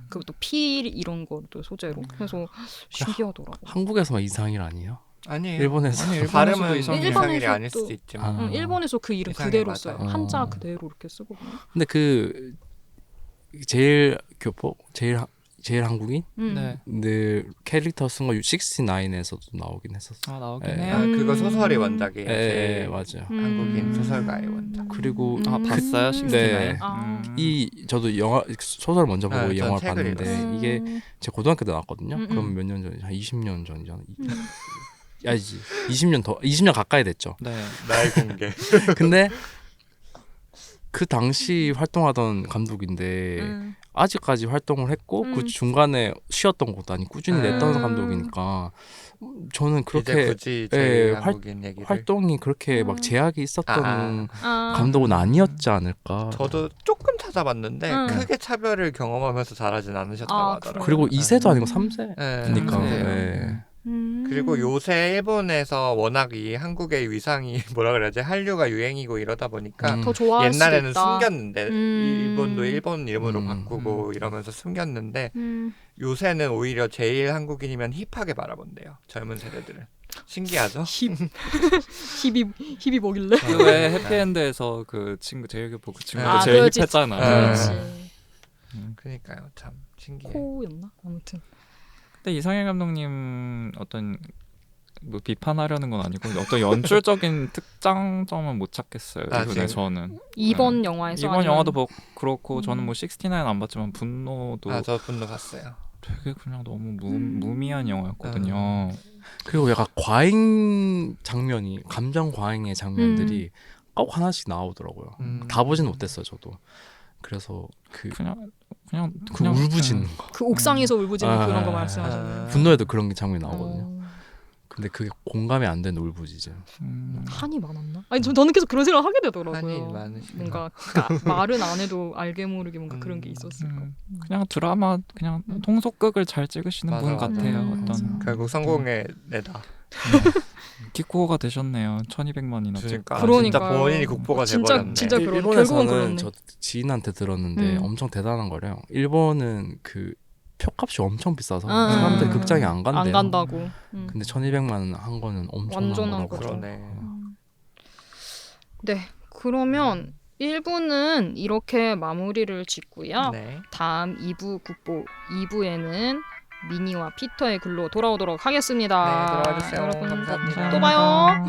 그것도 피 이런 것도 소재로 해서 신기하더라고. 한국에서 이상일 아니에요? 아니에요. 일본에서 발음은 이상해요. 이상일이 아닐 일본에서도- 수도 있지만 일본에서 그 이름 이상해, 그대로 맞아요. 써요. 한자 그대로 이렇게 쓰거든요. 근데 그 제일 교포, 제일 한국인 네. 늘 캐릭터 쓴 거 69에서도 나오긴 했었어. 아 나오긴 예. 해요. 그거 소설이 원작이에요. 예, 제일 맞아요. 한국인 소설가의 원작. 그리고 아 봤어요? 네. 69? 저도 영화 소설 먼저 보고 전 영화를 책을 봤는데 읽었어요. 이게 제가 고등학교 때 나왔거든요. 음, 그럼 몇 년 전이 한 20년 전이잖아. 야지 20년 가까이 됐죠. 네. 나의 공개. 근데 그 당시 활동하던 감독인데 아직까지 활동을 했고 그 중간에 쉬었던 것도 아니고 꾸준히 냈던 감독이니까 저는 이제 그렇게 굳이 제일 예, 한국인 얘기를. 활동이 그렇게 막 제약이 있었던 감독은 아니었지 않을까. 저도 조금 찾아봤는데 크게 차별을 경험하면서 잘하진 않으셨다고 아, 하더라고요. 그리고 2세도 아니고 3세니까. 삼세예요. 그리고 요새 일본에서 워낙 이 한국의 위상이 뭐라 그래야지 한류가 유행이고 이러다 보니까 더 좋아할 수도 옛날에는 있다. 숨겼는데 일본도 일본 이름으로 바꾸고 이러면서 숨겼는데 요새는 오히려 제일 한국인이면 힙하게 바라본대요. 젊은 세대들은. 신기하죠? 힙이 뭐길래? 그왜 해피엔드에서 그 친구 제일 교포 그 친구도 아, 제일 그렇지. 힙했잖아. 그렇지. 그러니까요. 참 신기해. 코였나? 아무튼. 근데 이상해 감독님 어떤 뭐 비판하려는 건 아니고 어떤 연출적인 특장점은 못 찾겠어요. 아, 이번에 지금? 저는 이번 영화에서 이번 아니면- 영화도 그렇고 저는 뭐 69 안 봤지만 분노도 저 분노 봤어요. 되게 그냥 너무 무미한 영화였거든요. 그리고 약간 과잉 장면이 감정 과잉의 장면들이 꼭 하나씩 나오더라고요. 다 보진 못했어요 저도. 그래서 그냥 울부짖는 거. 그 옥상에서 울부짖는 아, 그런 거 아, 말씀하셨나요? 분노에도 그런 게 장면이 나오거든요. 근데 그게 공감이 안 되는 울부짖음. 한이 많았나? 아니 저는 계속 그런 생각을 하게 되더라고요. 한이 많으시구나. 뭔가 그러니까 말은 안 해도 알게 모르게 뭔가 그런 게 있었을까. 그냥 드라마 그냥 통속극을 잘 찍으시는 맞아, 분 맞아. 같아요. 어떤 결국 성공의 내다. 기코가 되셨네요. 1200만이나 찍고. 그러니까 진짜 그러니까요. 본인이 국보가 진짜 돼버렸네. 진짜 그런 결국은 일본에서는 그렇네. 저 지인한테 들었는데 엄청 대단한 거래요. 일본은 그 표값이 엄청 비싸서 사람들이 극장에 안 간대요. 안 간다고. 근데 1200만 원 한 거는 엄청난 완전한 거라고. 거죠. 그러네. 네, 그러면 1부는 이렇게 마무리를 짓고요. 네. 다음 2부 국보 2부에는 미니와 피터의 글로 돌아오도록 하겠습니다. 네, 돌아와 주세요. 여러분 감사합니다. 또 봐요.